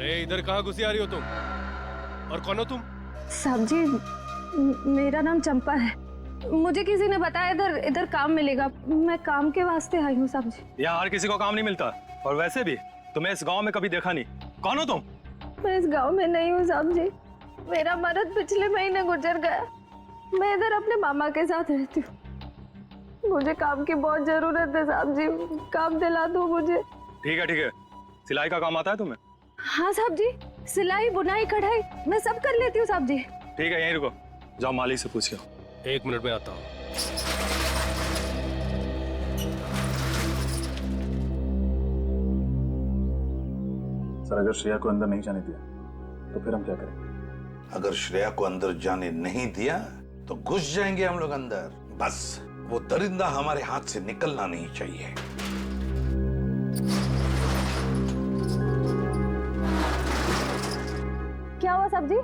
अरे इधर कहाँ घुसी आ रही हो तुम? और कौन हो तुम? साहब जी, मेरा नाम चंपा है। मुझे किसी ने बताया इधर काम मिलेगा। मैं काम के वास्ते आई हूँ साहब जी। यहाँ हर किसी को काम नहीं मिलता, और वैसे भी तुम्हें इस गांव में कभी देखा नहीं। कौन हो तुम? मैं इस गांव में नहीं हूँ साहब जी। मेरा मर्द पिछले महीने गुजर गया। मैं इधर अपने मामा के साथ रहती हूँ। मुझे काम की बहुत जरूरत है साहब जी, काम दिला दो मुझे। ठीक है, सिलाई का काम आता है तुम्हें? हाँ साहब जी, सिलाई बुनाई कढ़ाई मैं सब कर लेती हूँ साहब जी। ठीक है, यहीं रुको, जाओ मालिक से पूछो। 1 मिनट में आता हूँ। सर, अगर श्रेया को अंदर नहीं जाने दिया तो फिर हम क्या करेंगे? अगर श्रेया को अंदर जाने नहीं दिया तो घुस जाएंगे हम लोग अंदर। बस वो दरिंदा हमारे हाथ से निकलना नहीं चाहिए। क्या हुआ साहब जी?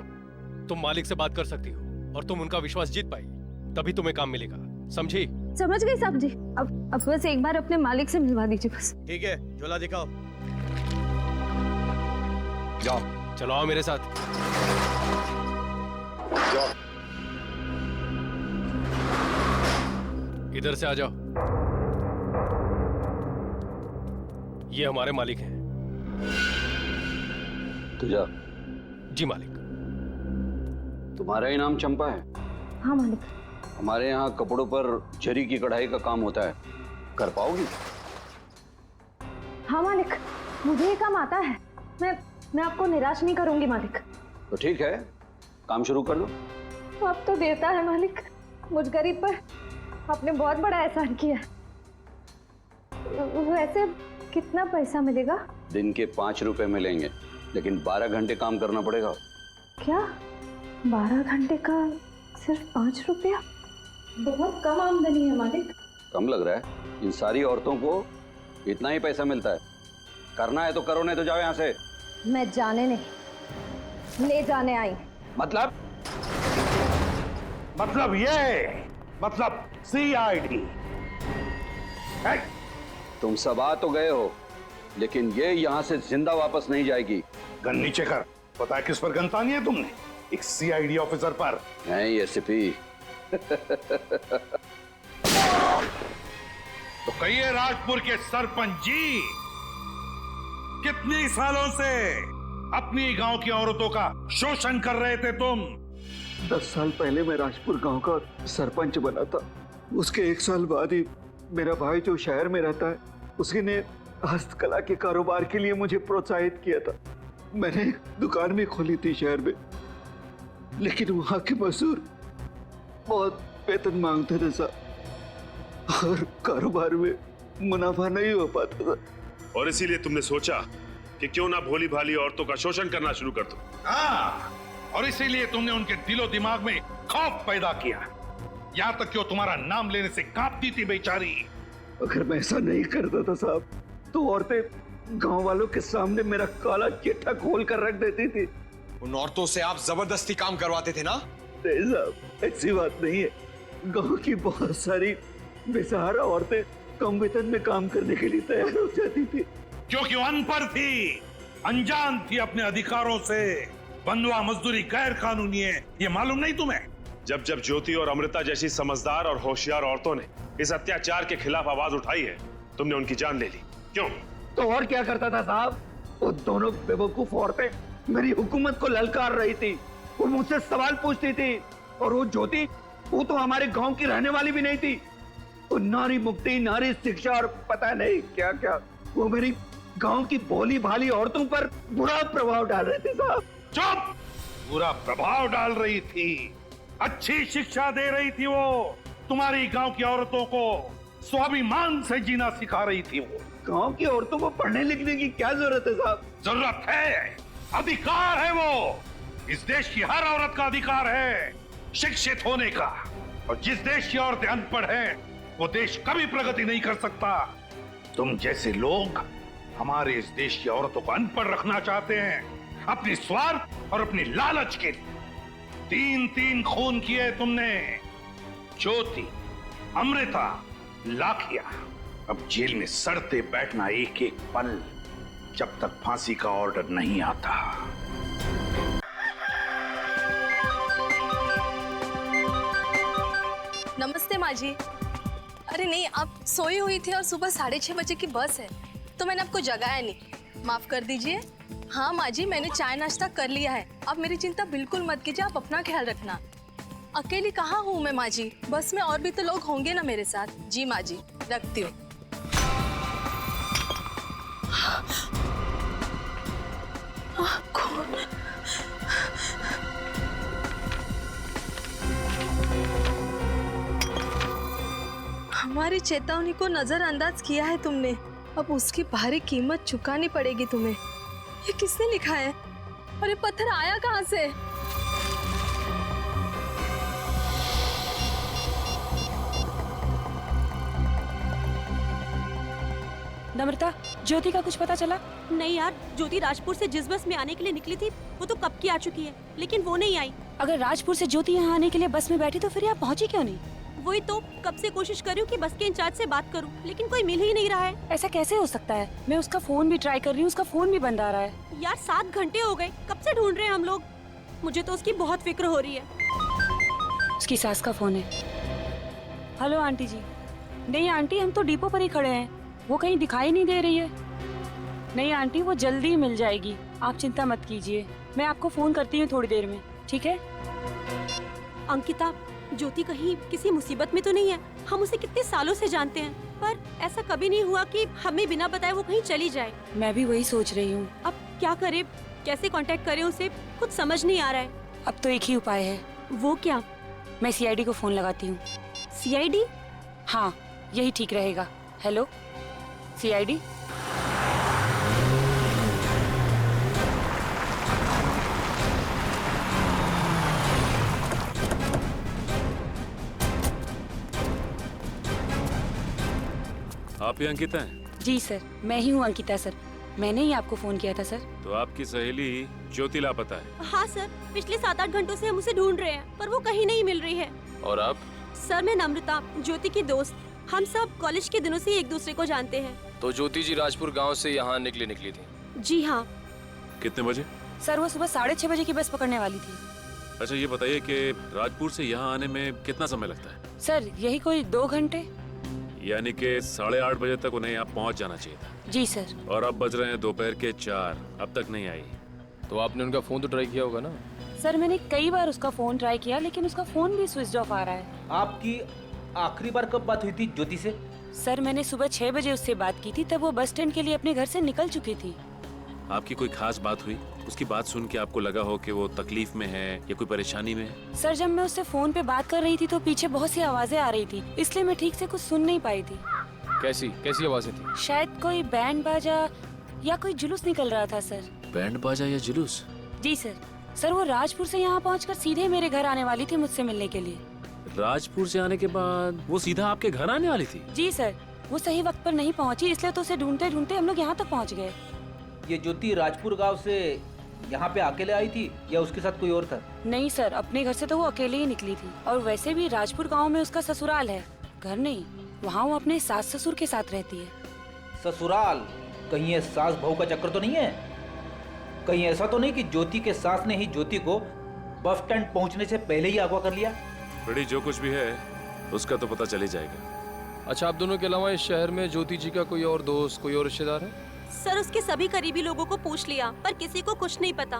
तुम मालिक से बात कर सकती हो और तुम उनका विश्वास जीत पाई, तभी तुम्हें काम मिलेगा, समझी? समझ गई साहब जी। अब बस एक बार अपने मालिक से मिलवा दीजिए बस। ठीक है, झोला दिखाओ। जाओ, चलो आओ मेरे साथ। जाओ, इधर से आ जाओ। ये हमारे मालिक हैं। तुझा जी मालिक। तुम्हारा ही नाम चंपा है? हाँ मालिक। हमारे यहाँ कपड़ों पर जरी की कढ़ाई का काम होता है, कर पाओगी? हाँ मालिक, मुझे ये काम आता है। मैं आपको निराश नहीं करूंगी मालिक। तो ठीक है, काम शुरू कर दो। अब तो देता है मालिक, मुझ गरीब पर आपने बहुत बड़ा एहसान किया। वैसे कितना पैसा मिलेगा? दिन के 5 रुपए मिलेंगे, लेकिन 12 घंटे काम करना पड़ेगा। क्या 12 घंटे का सिर्फ 5 रुपया? बहुत कम आमदनी है मालिक। कम लग रहा है? इन सारी औरतों को इतना ही पैसा मिलता है। करना है तो करो, नहीं तो जाओ यहाँ से। मैं जाने नहीं, ले जाने आई। मतलब मतलब CID। तुम सब आ तो गए हो, लेकिन ये यहाँ से जिंदा वापस नहीं जाएगी। गन नीचे कर। पता है किस पर गन तानी है तुमने? एक CID ऑफिसर पर। नहीं एसपी। तो कहिए राजपुर के सरपंच जी, कितने सालों से अपनी गांव की औरतों का शोषण कर रहे थे तुम? 10 साल पहले मैं राजपुर गांव का सरपंच बना था। उसके 1 साल बाद ही मेरा भाई जो शहर में रहता है, उसने हस्तकला के कारोबार के लिए मुझे प्रोत्साहित किया था। मैंने एक दुकान भी खोली थी शहर में, लेकिन वहां के मजदूर बहुत वेतन मांगते थे साहब, और कारोबार में मुनाफा नहीं हो पाता था। और इसीलिए तुमने सोचा कि क्यों ना भोली भाली औरतों का शोषण करना शुरू कर दो। हाँ, और इसीलिए तुमने उनके दिलो दिमाग में खौफ पैदा किया, यहाँ तक कि वो तुम्हारा नाम लेने से कांपती थी बेचारी। अगर मैं ऐसा नहीं करता था साहब, तो औरतें गांव वालों के सामने मेरा काला चिट्ठा खोल कर रख देती थी। उन औरतों से आप जबरदस्ती काम करवाते थे ना? नहीं साहब, ऐसी बात नहीं है। गांव की बहुत सारी बेसहारा औरतें कम वेतन में काम करने के लिए तैयार हो जाती थी, क्योंकि वो अनपढ़ थी, अनजान थी अपने अधिकारों से। बंधुआ मजदूरी गैर कानूनी है, ये मालूम नहीं तुम्हें? जब जब ज्योति और अमृता जैसी समझदार और होशियार औरतों ने इस अत्याचार के खिलाफ आवाज उठाई है, तुमने उनकी जान ले ली। क्यों? तो और क्या करता था साहब? वो दोनों बेवकूफ औरतें मेरी हुकूमत को ललकार रही थी, वो मुझसे सवाल पूछती थी। और वो ज्योति, वो तो हमारे गांव की रहने वाली भी नहीं थी। वो नारी मुक्ति, नारी शिक्षा और पता नहीं क्या क्या, वो मेरी गांव की भोली भाली औरतों पर बुरा प्रभाव डाल रहे थे साहब। चुप! बुरा प्रभाव डाल रही थी, अच्छी शिक्षा दे रही थी। वो तुम्हारी गांव की औरतों को स्वाभिमान से जीना सिखा रही थी। वो गांव की औरतों को पढ़ने लिखने की क्या जरूरत है साहब? जरूरत है, अधिकार है वो। इस देश की हर औरत का अधिकार है शिक्षित होने का। और जिस देश की औरतें अनपढ़ हैं, वो देश कभी प्रगति नहीं कर सकता। तुम जैसे लोग हमारे इस देश की औरतों को अनपढ़ रखना चाहते हैं, अपनी स्वार्थ और अपनी लालच के लिए। 3-3 खून किए तुमने, ज्योति, अमृता, लाखिया। अब जेल में सड़ते बैठना एक एक पल जब तक फांसी का ऑर्डर नहीं आता। नमस्ते माँ जी। अरे नहीं, आप सोई हुई थी और सुबह 6:30 बजे की बस है तो मैंने आपको जगाया नहीं, माफ कर दीजिए। हाँ माँ जी, मैंने चाय नाश्ता कर लिया है, आप मेरी चिंता बिल्कुल मत कीजिए, आप अपना ख्याल रखना। अकेली कहाँ हूँ मैं माँ जी, बस में और भी तो लोग होंगे ना मेरे साथ। जी माँ जी, रखती हूँ। हमारी चेतावनी को नजरअंदाज किया है तुमने, अब उसकी भारी कीमत चुकानी पड़ेगी तुम्हें। ये किसने लिखा है और ये पत्थर आया कहाँ से? नम्रता, ज्योति का कुछ पता चला? नहीं यार, ज्योति राजपुर से जिस बस में आने के लिए निकली थी वो तो कब की आ चुकी है, लेकिन वो नहीं आई। अगर राजपुर से ज्योति यहाँ आने के लिए बस में बैठी तो फिर यहाँ पहुँची क्यों नहीं? वही तो कब से कोशिश कर रही हूँ कि बस के इंचार्ज से बात करूँ, लेकिन कोई मिल ही नहीं रहा है। ऐसा कैसे हो सकता है? मैं उसका फोन भी ट्राई कर रही हूँ, उसका फोन भी बंद आ रहा है। यार 7 घंटे हो गए, कब से ढूंढ रहे हैं हम लोग। मुझे तो उसकी बहुत फिक्र हो रही है। उसकी सास का फोन है। हेलो आंटी जी। नहीं आंटी, हम तो डिपो पर ही खड़े हैं, वो कहीं दिखाई नहीं दे रही है। नहीं आंटी, वो जल्दी मिल जाएगी, आप चिंता मत कीजिए, मैं आपको फोन करती हूँ थोड़ी देर में, ठीक है? अंकिता, ज्योति कहीं किसी मुसीबत में तो नहीं है? हम उसे कितने सालों से जानते हैं, पर ऐसा कभी नहीं हुआ कि हमें बिना बताए वो कहीं चली जाए। मैं भी वही सोच रही हूँ। अब क्या करें, कैसे कांटेक्ट करें उसे, कुछ समझ नहीं आ रहा है। अब तो एक ही उपाय है। वो क्या? मैं सीआईडी को फोन लगाती हूँ। सीआईडी? हाँ, यही ठीक रहेगा। Hello CID. आप ही अंकिता हैं? जी सर, मैं ही हूँ अंकिता सर, मैंने ही आपको फोन किया था सर। तो आपकी सहेली ज्योति लापता है? हाँ सर, पिछले 7-8 घंटों से हम उसे ढूंढ रहे हैं, पर वो कहीं नहीं मिल रही है। और आप? सर मैं नम्रता, ज्योति की दोस्त, हम सब कॉलेज के दिनों से एक दूसरे को जानते हैं। तो ज्योति जी राजपुर गांव से यहाँ निकली थी? जी हाँ। कितने बजे? सर वो सुबह 6:30 बजे की बस पकड़ने वाली थी। अच्छा ये बताइए कि राजपुर से यहाँ आने में कितना समय लगता है? सर यही कोई 2 घंटे। यानी कि 8:30 बजे तक उन्हें यहाँ पहुँच जाना चाहिए था। जी सर। और अब बज रहे हैं दोपहर के 4, अब तक नहीं आई। तो आपने उनका फोन तो ट्राई किया होगा ना? सर मैंने कई बार उसका फोन ट्राई किया, लेकिन उसका फोन भी स्विच ऑफ आ रहा है। आपकी आखिरी बार कब बात हुई थी ज्योति से? सर मैंने सुबह 6 बजे उससे बात की थी, तब वो बस स्टैंड के लिए अपने घर से निकल चुकी थी। आपकी कोई खास बात हुई? उसकी बात सुन के आपको लगा हो कि वो तकलीफ में है या कोई परेशानी में है? सर जब मैं उससे फोन पे बात कर रही थी तो पीछे बहुत सी आवाजें आ रही थी, इसलिए मैं ठीक से कुछ सुन नहीं पाई थी। कैसी आवाजें थी? शायद कोई बैंड बाजा या कोई जुलूस निकल रहा था सर। बैंड बाजा या जुलूस? जी सर। सर वो राजपुर से यहाँ पहुँचकर सीधे मेरे घर आने वाली थी मुझसे मिलने के लिए। राजपुर से आने के बाद वो सीधा आपके घर आने वाली थी? जी सर, वो सही वक्त पर नहीं पहुँची, इसलिए तो उसे ढूंढते ढूंढते हम लोग यहाँ तक पहुँच गए। ये ज्योति राजपुर गांव से यहाँ पे अकेले आई थी या उसके साथ कोई और था? नहीं सर, अपने घर से तो वो अकेले ही निकली थी, और वैसे भी राजपुर गांव में उसका ससुराल है, घर नहीं। वहाँ वो अपने सास ससुर के साथ रहती है। ससुराल? कहीं ये सास बहू का चक्कर तो नहीं है? कहीं ऐसा तो नहीं कि ज्योति के सास ने ही ज्योति को बस स्टैंड पहुँचने से पहले ही अगवा कर लिया? बड़ी जो कुछ भी है उसका तो पता चल ही जाएगा। अच्छा, आप दोनों के अलावा इस शहर में ज्योति जी का कोई और दोस्त, कोई और रिश्तेदार है? सर उसके सभी करीबी लोगों को पूछ लिया, पर किसी को कुछ नहीं पता।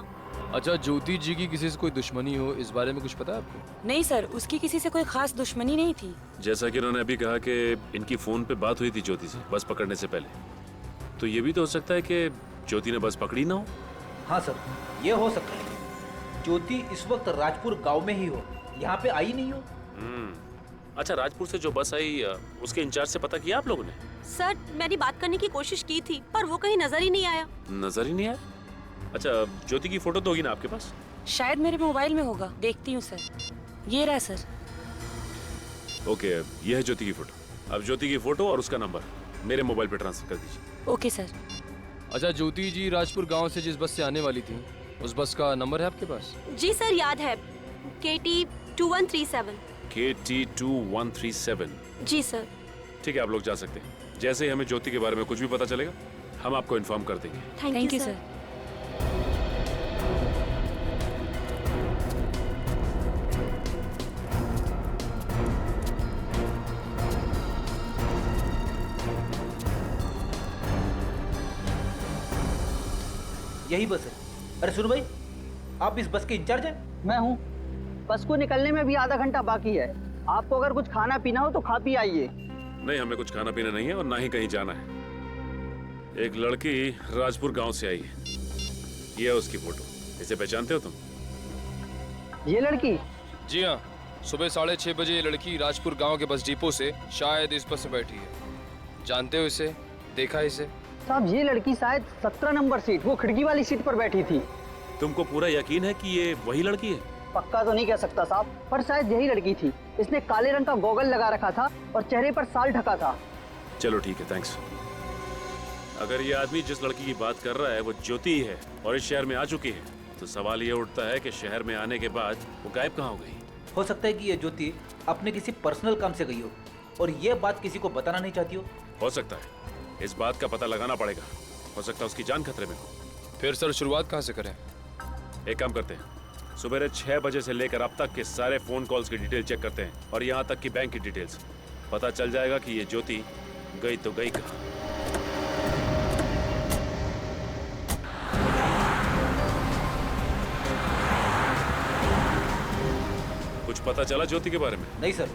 अच्छा, ज्योति जी की किसी से कोई दुश्मनी हो, इस बारे में कुछ पता है आपको? नहीं सर, उसकी किसी से कोई खास दुश्मनी नहीं थी। जैसा कि उन्होंने अभी कहा कि इनकी फोन पे बात हुई थी ज्योति से बस पकड़ने से पहले, तो ये भी तो हो सकता है कि ज्योति ने बस पकड़ी ना हो। हाँ सर, ये हो सकता है। ज्योति इस वक्त राजपुर गांव में ही हो, यहाँ पे आई नहीं हो। अच्छा, राजपुर से जो बस आई उसके इंचार्ज से पता किया आप लोगों ने? सर मैंने बात करने की कोशिश की थी, पर वो कहीं नजर ही नहीं आया। नजर ही नहीं आया? अच्छा, ज्योति की फोटो तो होगी ना आपके पास? शायद मेरे मोबाइल में होगा, देखती हूँ सर। ये रहा सर। ओके, ये है ज्योति की फोटो। अब ज्योति की फोटो और उसका नंबर मेरे मोबाइल पे ट्रांसफर कर दीजिए। Okay sir. अच्छा, ज्योति जी राजपुर गांव से जिस बस से आने वाली थी, उस बस का नंबर है आपके पास? जी सर, याद है, KT 2137। KT 2137। जी सर। ठीक है, आप लोग जा सकते हैं। जैसे ही हमें ज्योति के बारे में कुछ भी पता चलेगा हम आपको इन्फॉर्म कर देंगे। Thank you sir. यही बस है। अरे सुनो भाई, आप इस बस के इंचार्ज हैं? मैं हूँ। बस को निकलने में भी आधा घंटा बाकी है। आपको अगर कुछ खाना पीना हो तो खा पी आइए। नहीं, हमें कुछ खाना पीना नहीं है और ना ही कहीं जाना है। एक लड़की राजपुर गांव से आई है, ये है उसकी फोटो। इसे पहचानते हो तुम? ये लड़की? जी हाँ, सुबह 6:30 बजे ये लड़की राजपुर गांव के बस डिपो से शायद इस बस में बैठी है। जानते हो इसे? देखा इसे? साहब ये लड़की शायद 17 नंबर सीट, वो खिड़की वाली सीट पर बैठी थी। तुमको पूरा यकीन है कि ये वही लड़की है? पक्का तो नहीं कह सकता साहब, पर शायद यही लड़की थी। इसने काले रंग का गॉगल लगा रखा था और चेहरे पर साल ढका था। चलो ठीक है, थैंक्स। अगर ये आदमी जिस लड़की की बात कर रहा है वो ज्योति ही है और इस शहर में आ चुकी है, तो सवाल ये उठता है कि शहर में आने के बाद वो गायब कहाँ हो गई? हो सकता है कि ये ज्योति अपने किसी पर्सनल काम से गई हो और ये बात किसी को बताना नहीं चाहती हो सकता है, इस बात का पता लगाना पड़ेगा। हो सकता है उसकी जान खतरे में हो। फिर सर शुरुआत कहाँ से करें? एक काम करते हैं, सुबह 6 बजे से लेकर अब तक के सारे फोन कॉल्स की डिटेल चेक करते हैं और यहाँ तक कि बैंक की डिटेल्स। पता चल जाएगा कि ये ज्योति गई तो गई कहाँ। कुछ पता चला ज्योति के बारे में? नहीं सर,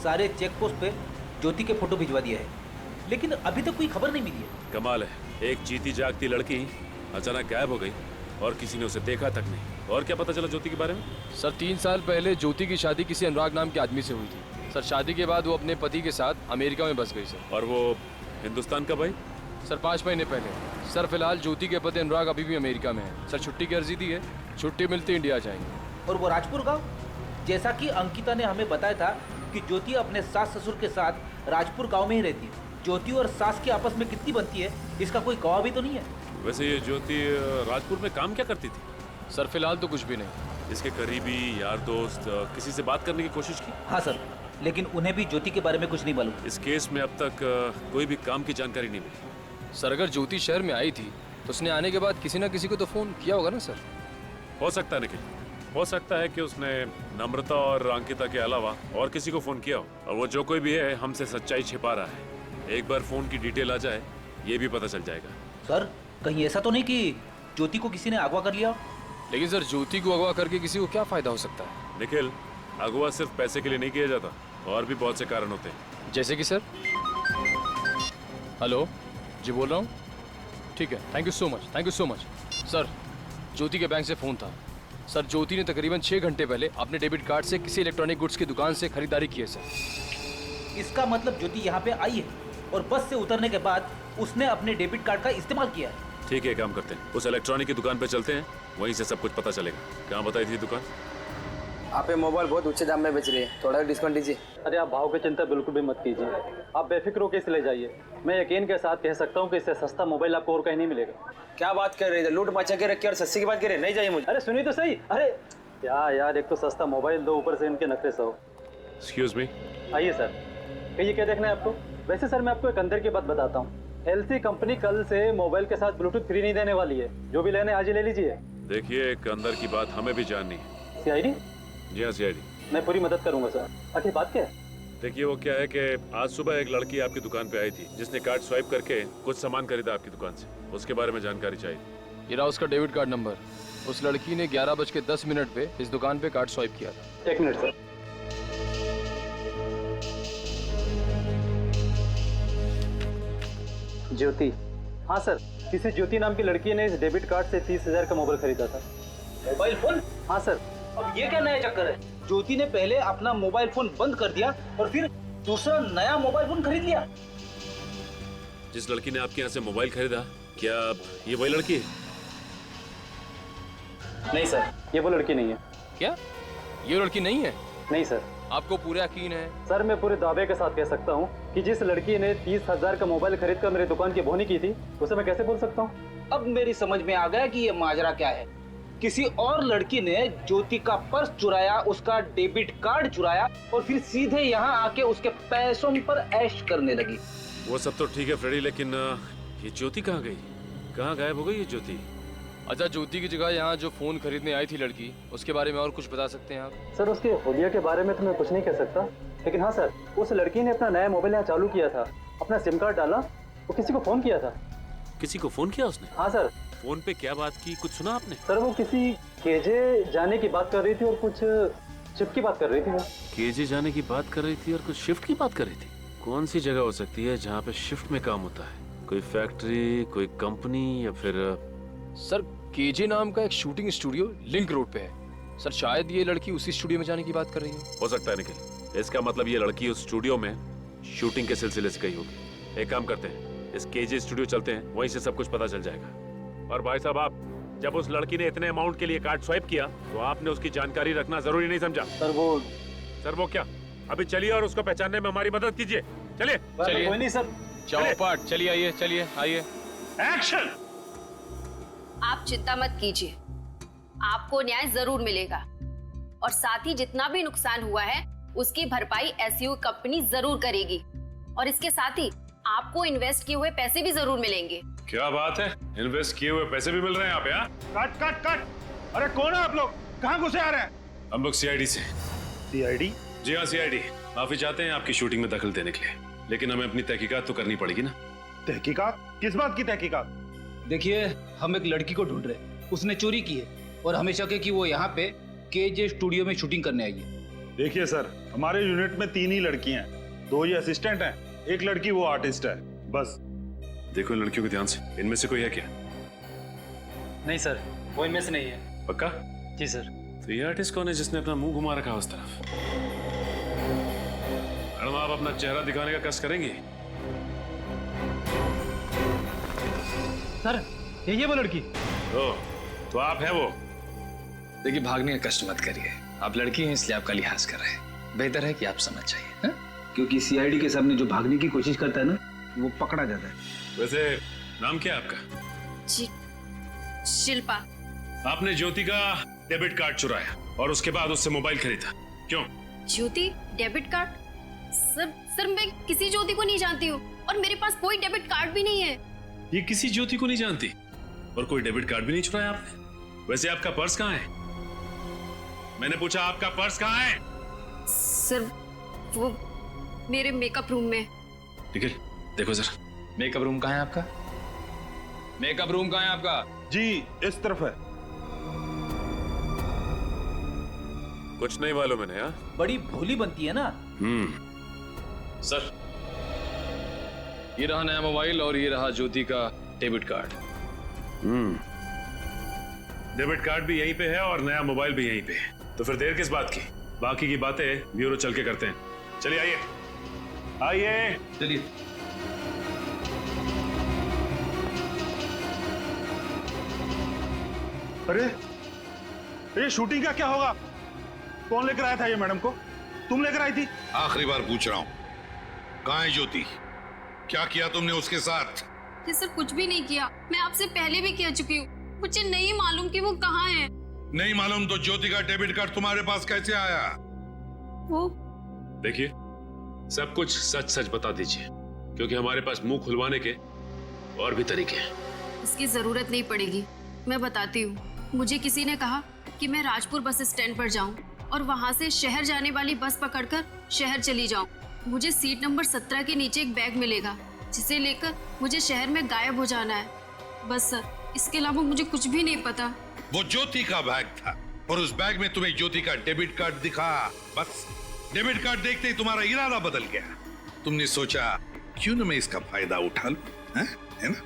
सारे चेक पोस्ट पे ज्योति के फोटो भिजवा दिया है, लेकिन अभी तक कोई खबर नहीं मिली है। कमाल है, एक जीती जागती लड़की अचानक गायब हो गई और किसी ने उसे देखा तक नहीं। और क्या पता चला ज्योति के बारे में? सर 3 साल पहले ज्योति की शादी किसी अनुराग नाम के आदमी से हुई थी। सर शादी के बाद वो अपने पति के साथ अमेरिका में बस गई सर। और वो हिंदुस्तान कब आई? सर 5 महीने पहले। सर फिलहाल ज्योति के पति अनुराग अभी भी अमेरिका में है। सर छुट्टी की अर्जी दी है, छुट्टी मिलती इंडिया जाएंगे। और वो राजपुर गांव, जैसा कि अंकिता ने हमें बताया था कि ज्योति अपने सास ससुर के साथ राजपुर गांव में ही रहती है। ज्योति और सास की आपस में कितनी बनती है, इसका कोई गवाह भी तो नहीं है। वैसे ये ज्योति राजपुर में काम क्या करती थी? सर फिलहाल तो कुछ भी नहीं। इसके करीबी यार दोस्त किसी से बात करने की कोशिश की? हाँ सर, लेकिन उन्हें भी ज्योति के बारे में कुछ नहीं मालूम। इस केस में अब तक कोई भी काम की जानकारी नहीं मिली। सर अगर ज्योति शहर में आई थी तो उसने आने के बाद किसी ना किसी को तो फोन किया होगा ना सर? हो सकता है निखिल, हो सकता है कि उसने नम्रता और अंकिता के अलावा और किसी को फोन किया हो, और वो जो कोई भी है हमसे सच्चाई छिपा रहा है। एक बार फोन की डिटेल आ जाए ये भी पता चल जाएगा। सर कहीं ऐसा तो नहीं कि ज्योति को किसी ने अगवा कर लिया? लेकिन सर ज्योति को अगवा करके किसी को क्या फायदा हो सकता है? निखिल, अगवा सिर्फ पैसे के लिए नहीं किया जाता, और भी बहुत से कारण होते हैं। जैसे कि सर? हेलो जी, बोल रहा हूँ। ठीक है, thank you so much, thank you so much. Sir Jyoti के बैंक से फ़ोन था। सर ज्योति ने तकरीबन 6 घंटे पहले अपने डेबिट कार्ड से किसी इलेक्ट्रॉनिक गुड्स की दुकान से खरीदारी की है सर। इसका मतलब ज्योति यहाँ पे आई है और बस से उतरने के बाद उसने अपने डेबिट कार्ड का इस्तेमाल किया है। ठीक है, काम करते हैं, उस इलेक्ट्रॉनिक की दुकान पे चलते हैं, वहीं से सब कुछ पता चलेगा। कहाँ बताई थी दुकान? आप ये मोबाइल बहुत ऊंचे दाम में बेच रहे हैं, थोड़ा डिस्काउंट दीजिए। अरे आप भाव की चिंता बिल्कुल भी मत कीजिए, आप बेफिक्र होकर इसे ले जाइए। मैं यकीन के साथ कह सकता हूँ कि इससे सस्ता मोबाइल आपको और कहीं नहीं मिलेगा। क्या बात कर रहे थे, लूट मचा के रखी और सस्ती की बात कर रहे, नहीं चाहिए मुझे। अरे सुनिए तो सही। अरे क्या यार, एक तो सस्ता मोबाइल दो, ऊपर से इनके नखरे सो। Excuse me. आइए सर, कहिए क्या देखना है आपको? वैसे सर मैं आपको एक अंदर की बात बताता हूँ, एलसी कंपनी कल से मोबाइल के साथ ब्लूटूथ फ्री नहीं देने वाली है। जो भी लेने आज ही ले लीजिए। देखिए, एक अंदर की बात हमें भी जाननी है। सीआईडी? जी हाँ, सीआईडी। मैं पूरी मदद करूंगा सर। आखिर बात क्या है? देखिए, वो क्या है कि आज सुबह एक लड़की आपकी दुकान पे आई थी जिसने कार्ड स्वाइप करके कुछ सामान खरीदा आपकी दुकान से। उसके बारे में जानकारी चाहिए। ये रहा उसका डेबिट कार्ड नंबर। उस लड़की ने 11:10 पे इस दुकान पे कार्ड स्वाइप किया था। 1 मिनट सर। ज्योति? हाँ सर, किसी ज्योति नाम की लड़की ने इस डेबिट कार्ड से 30,000 का मोबाइल खरीदा था। Mobile phone? हाँ सर। अब ये क्या नया चक्कर है? ज्योति ने पहले अपना मोबाइल फोन बंद कर दिया और फिर दूसरा नया मोबाइल फोन खरीद लिया। जिस लड़की ने आपके यहाँ से मोबाइल खरीदा, क्या ये वही लड़की है? नहीं सर, ये वो लड़की नहीं है। क्या ये लड़की नहीं है? नहीं सर। आपको पूरा यकीन है? सर मैं पूरे दावे के साथ कह सकता हूँ कि जिस लड़की ने 30,000 का मोबाइल खरीद कर मेरी दुकान की बोनी की थी, उसे मैं कैसे बोल सकता हूँ? अब मेरी समझ में आ गया कि ये माजरा क्या है। किसी और लड़की ने ज्योति का पर्स चुराया, उसका डेबिट कार्ड चुराया और फिर सीधे यहाँ आके उसके पैसों पर ऐश करने लगी। वो सब तो ठीक है फ्रेडी, लेकिन ये ज्योति कहाँ गई? कहाँ गायब हो गई ये ज्योति? अच्छा, ज्योति की जगह यहाँ जो फोन खरीदने आई थी लड़की, उसके बारे में और कुछ बता सकते हैं आप? सर उसके हुलिया के बारे में तो मैं कुछ नहीं कह सकता, लेकिन हाँ सर, उस लड़की ने अपना नया मोबाइल यहाँ चालू किया था, अपना सिम कार्ड डाला, वो किसी को फोन किया था। किसी को फोन किया उसने? हाँ सर। फोन पे क्या बात की, कुछ सुना आपने? सर वो किसी केजे जाने की बात कर रही थी और कुछ शिफ्ट की बात कर रही थी। वो केजे जाने की बात कर रही थी और कुछ शिफ्ट की बात कर रही थी। कौन सी जगह हो सकती है जहाँ पे शिफ्ट में काम होता है? कोई फैक्ट्री, कोई कंपनी, या फिर सर केजे नाम का एक शूटिंग स्टूडियो लिंक रोड पे है सर। शायद ये लड़की उसी स्टूडियो में जाने की बात कर रही हो सकता है निखिल। इसका मतलब ये लड़की उस स्टूडियो में शूटिंग के सिलसिले से गई होगी। एक काम करते हैं, इस केजे स्टूडियो चलते हैं, वहीं से सब कुछ पता चल जाएगा। और भाई साहब, आप जब उस लड़की ने इतने अमाउंट के लिए कार्ड स्वाइप किया तो आपने उसकी जानकारी रखना जरूरी नहीं समझा? सर वो क्या? अभी चलिए और उसको पहचानने में हमारी मदद कीजिए। चलिए चलिए। कोई नहीं सर, चौपाट चलिए, आइए, चलिए आइए। एक्शन। आप चिंता मत कीजिए, आपको न्याय जरूर मिलेगा और साथ ही जितना भी नुकसान हुआ है उसकी भरपाई एसयू कंपनी जरूर करेगी और इसके साथ ही आपको इन्वेस्ट किए हुए पैसे भी जरूर मिलेंगे। क्या बात है, इन्वेस्ट किए हुए पैसे भी मिल रहे हैं यहाँ पे? Cut cut cut. अरे कौन है आप लोग? कहाँ घुसे आ रहे हैं? हम लोग सीआईडी से। सीआईडी? जी हाँ, सीआईडी। माफी चाहते हैं आपकी शूटिंग में दखल देने के लिए, लेकिन हमें अपनी तहकीकात तो करनी पड़ेगी ना। तहकीकात? किस बात की तहकीकात? देखिए, हम एक लड़की को ढूंढ रहे, उसने चोरी की है और हमें शक है कि वो यहाँ पे केजे स्टूडियो में शूटिंग करने आई है। देखिए सर, हमारे यूनिट में 3 ही लड़कियां हैं, 2 ये असिस्टेंट हैं, एक लड़की वो आर्टिस्ट है, बस। देखो लड़कियों को ध्यान से, इनमें से कोई है क्या? नहीं सर, वो इनमें से नहीं है। पक्का? जी सर। तो ये आर्टिस्ट कौन है जिसने अपना मुंह घुमा रखा उस तरफ? मैडम, आप अपना चेहरा दिखाने का कष्ट करेंगे? सर, ये वो लड़की। तो आप है वो? देखिए, भागने का कष्ट मत करिए, आप लड़की हैं इसलिए आपका लिहाज कर रहे हैं। बेहतर है कि आप समझ जाइए, क्योंकि सीआईडी के सामने जो भागने की कोशिश करता है ना, वो पकड़ा जाता है। वैसे नाम क्या है आपका? जी, शिल्पा। आपने ज्योति का डेबिट कार्ड चुराया और उसके बाद उससे मोबाइल खरीदा, क्यों? ज्योति डेबिट कार्ड? सर मैं किसी ज्योति को नहीं जानती हूँ और मेरे पास कोई डेबिट कार्ड भी नहीं है। ये किसी ज्योति को नहीं जानती और कोई डेबिट कार्ड भी नहीं चुराया आपने? वैसे आपका पर्स कहाँ है? मैंने पूछा आपका पर्स कहाँ है? सर वो मेरे मेकअप रूम में। निखिल, देखो जरा। मेकअप रूम कहाँ है आपका? मेकअप रूम कहाँ है आपका? जी, इस तरफ है। कुछ नहीं मालूम है ना? बड़ी भोली बनती है ना। सर, ये रहा नया मोबाइल और ये रहा ज्योति का डेबिट कार्ड। डेबिट कार्ड भी यहीं पे है और नया मोबाइल भी यहीं पे है, तो फिर देर किस बात की? बाकी की बातें ब्यूरो चल के करते हैं। चलिए आइए। आइए, चलिए। अरे ये शूटिंग का क्या होगा? कौन लेकर आया था ये मैडम को? तुम लेकर आई थी? आखिरी बार पूछ रहा हूँ, कहाँ है ज्योति? क्या किया तुमने उसके साथ? ये सर कुछ भी नहीं किया, मैं आपसे पहले भी कह चुकी हूँ, मुझे नहीं मालूम कि वो कहाँ है। नहीं मालूम तो ज्योति का डेबिट कार्ड तुम्हारे पास कैसे आया? वो देखिए, सब कुछ सच सच बता दीजिए, क्योंकि हमारे पास मुंह खुलवाने के और भी तरीके हैं। इसकी जरूरत नहीं पड़ेगी, मैं बताती हूँ। मुझे किसी ने कहा कि मैं राजपुर बस स्टैंड पर जाऊं और वहां से शहर जाने वाली बस पकड़कर शहर चली जाऊं। मुझे सीट नंबर 17 के नीचे एक बैग मिलेगा, जिसे लेकर मुझे शहर में गायब हो जाना है। बस सर, इसके अलावा मुझे कुछ भी नहीं पता। वो ज्योति का बैग था और उस बैग में तुम्हें ज्योति का डेबिट कार्ड दिखा। बस डेबिट कार्ड देखते ही तुम्हारा इरादा बदल गया। तुमने सोचा क्यों न मैं इसका फायदा उठा लूं, है ना?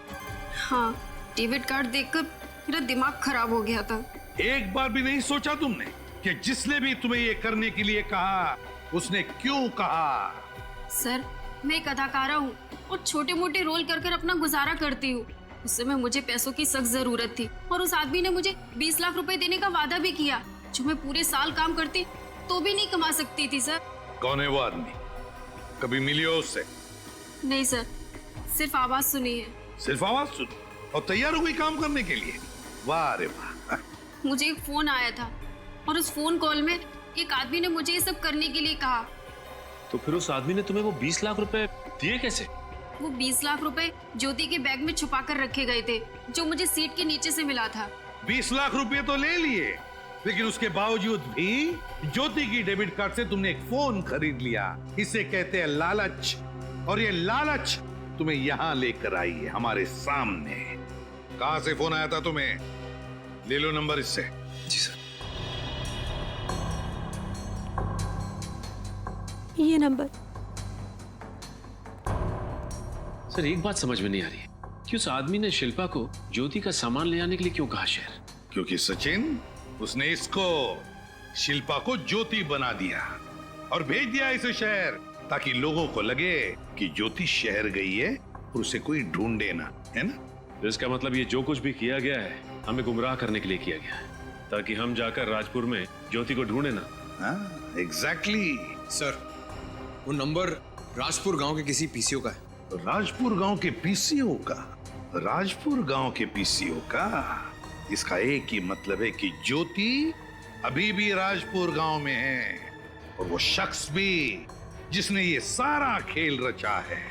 हाँ, डेबिट कार्ड देखकर मेरा दिमाग खराब हो गया था। एक बार भी नहीं सोचा तुमने कि जिसने भी तुम्हें ये करने के लिए कहा उसने क्यों कहा? सर, मैं एक अदाकारा हूँ और छोटे मोटे रोल कर कर अपना गुजारा करती हूँ। उस समय मुझे पैसों की सख्त जरूरत थी और उस आदमी ने मुझे 20 लाख रुपए देने का वादा भी किया, जो मैं पूरे साल काम करती तो भी नहीं कमा सकती थी। सर, कौन है वो आदमी? कभी मिली हो उससे? नहीं सर, सिर्फ आवाज सुनी है। सिर्फ आवाज सुनी और तैयार हो गई काम करने के लिए? वाह रे वाह। मुझे एक फोन आया था और उस फोन कॉल में एक आदमी ने मुझे ये सब करने के लिए कहा। तो फिर उस आदमी ने तुम्हें वो 20 लाख रुपए दिए कैसे? वो 20 लाख रुपए ज्योति के बैग में छुपा कर रखे गए थे, जो मुझे सीट के नीचे से मिला था। 20 लाख रुपए तो ले लिए, लेकिन उसके बावजूद भी ज्योति की डेबिट कार्ड से तुमने एक फोन खरीद लिया। इसे कहते हैं लालच, और ये लालच तुम्हें यहां लेकर आई है हमारे सामने। कहां से फोन आया था तुम्हें? ले लो नंबर इससे। जी सर। ये नंबर। सर एक बात समझ में नहीं आ रही है कि उस आदमी ने शिल्पा को ज्योति का सामान ले आने के लिए क्यों कहा शहर? क्योंकि सचिन, उसने इसको शिल्पा को ज्योति बना दिया और भेज दिया इसे शहर, ताकि लोगों को लगे कि ज्योति शहर गई है और उसे कोई ढूंढे ना, है ना? तो इसका मतलब ये जो कुछ भी किया गया है हमें गुमराह करने के लिए किया गया है, ताकि हम जाकर राजपुर में ज्योति को ढूंढे ना। हाँ, एग्जैक्टली। सर, वो नंबर राजपुर गांव के किसी पीसीओ का है। राजपुर गांव के पीसीओ का? राजपुर गांव के पीसीओ का? इसका एक ही मतलब है कि ज्योति अभी भी राजपुर गांव में है, और वो शख्स भी जिसने ये सारा खेल रचा है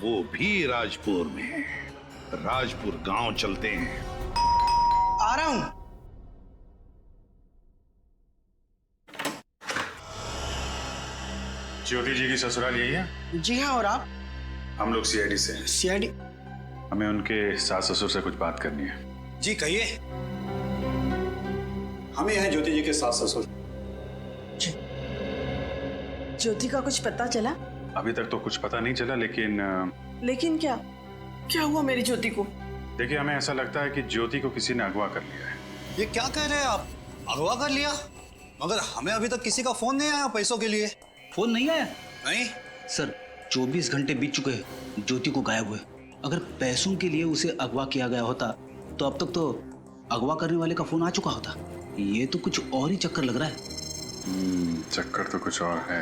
वो भी राजपुर में है। राजपुर गांव चलते हैं। आ रहा हूं। ज्योति जी की ससुराल यही है? जी हाँ, और आप? हम लोग सीआईडी से हैं। सीआईडी? हमें उनके सास ससुर से कुछ बात करनी है। जी कहिए। हमें हैं ज्योति जी के सास ससुर। ज्योति का कुछ पता चला? अभी तक तो कुछ पता नहीं चला, लेकिन क्या क्या हुआ मेरी ज्योति को? देखिए, हमें ऐसा लगता है कि ज्योति को किसी ने अगवा कर लिया है। ये क्या कह रहे हैं आप? अगवा कर लिया? मगर हमें अभी तक किसी का फोन नहीं आया पैसों के लिए। फोन नहीं आया? नहीं सर, 24 घंटे बीत चुके हैं ज्योति को गायब हुए। अगर पैसों के लिए उसे अगवा किया गया होता तो अब तक तो अगवा करने वाले का फोन आ चुका होता। ये तो कुछ और ही चक्कर लग रहा है। चक्कर तो कुछ और है।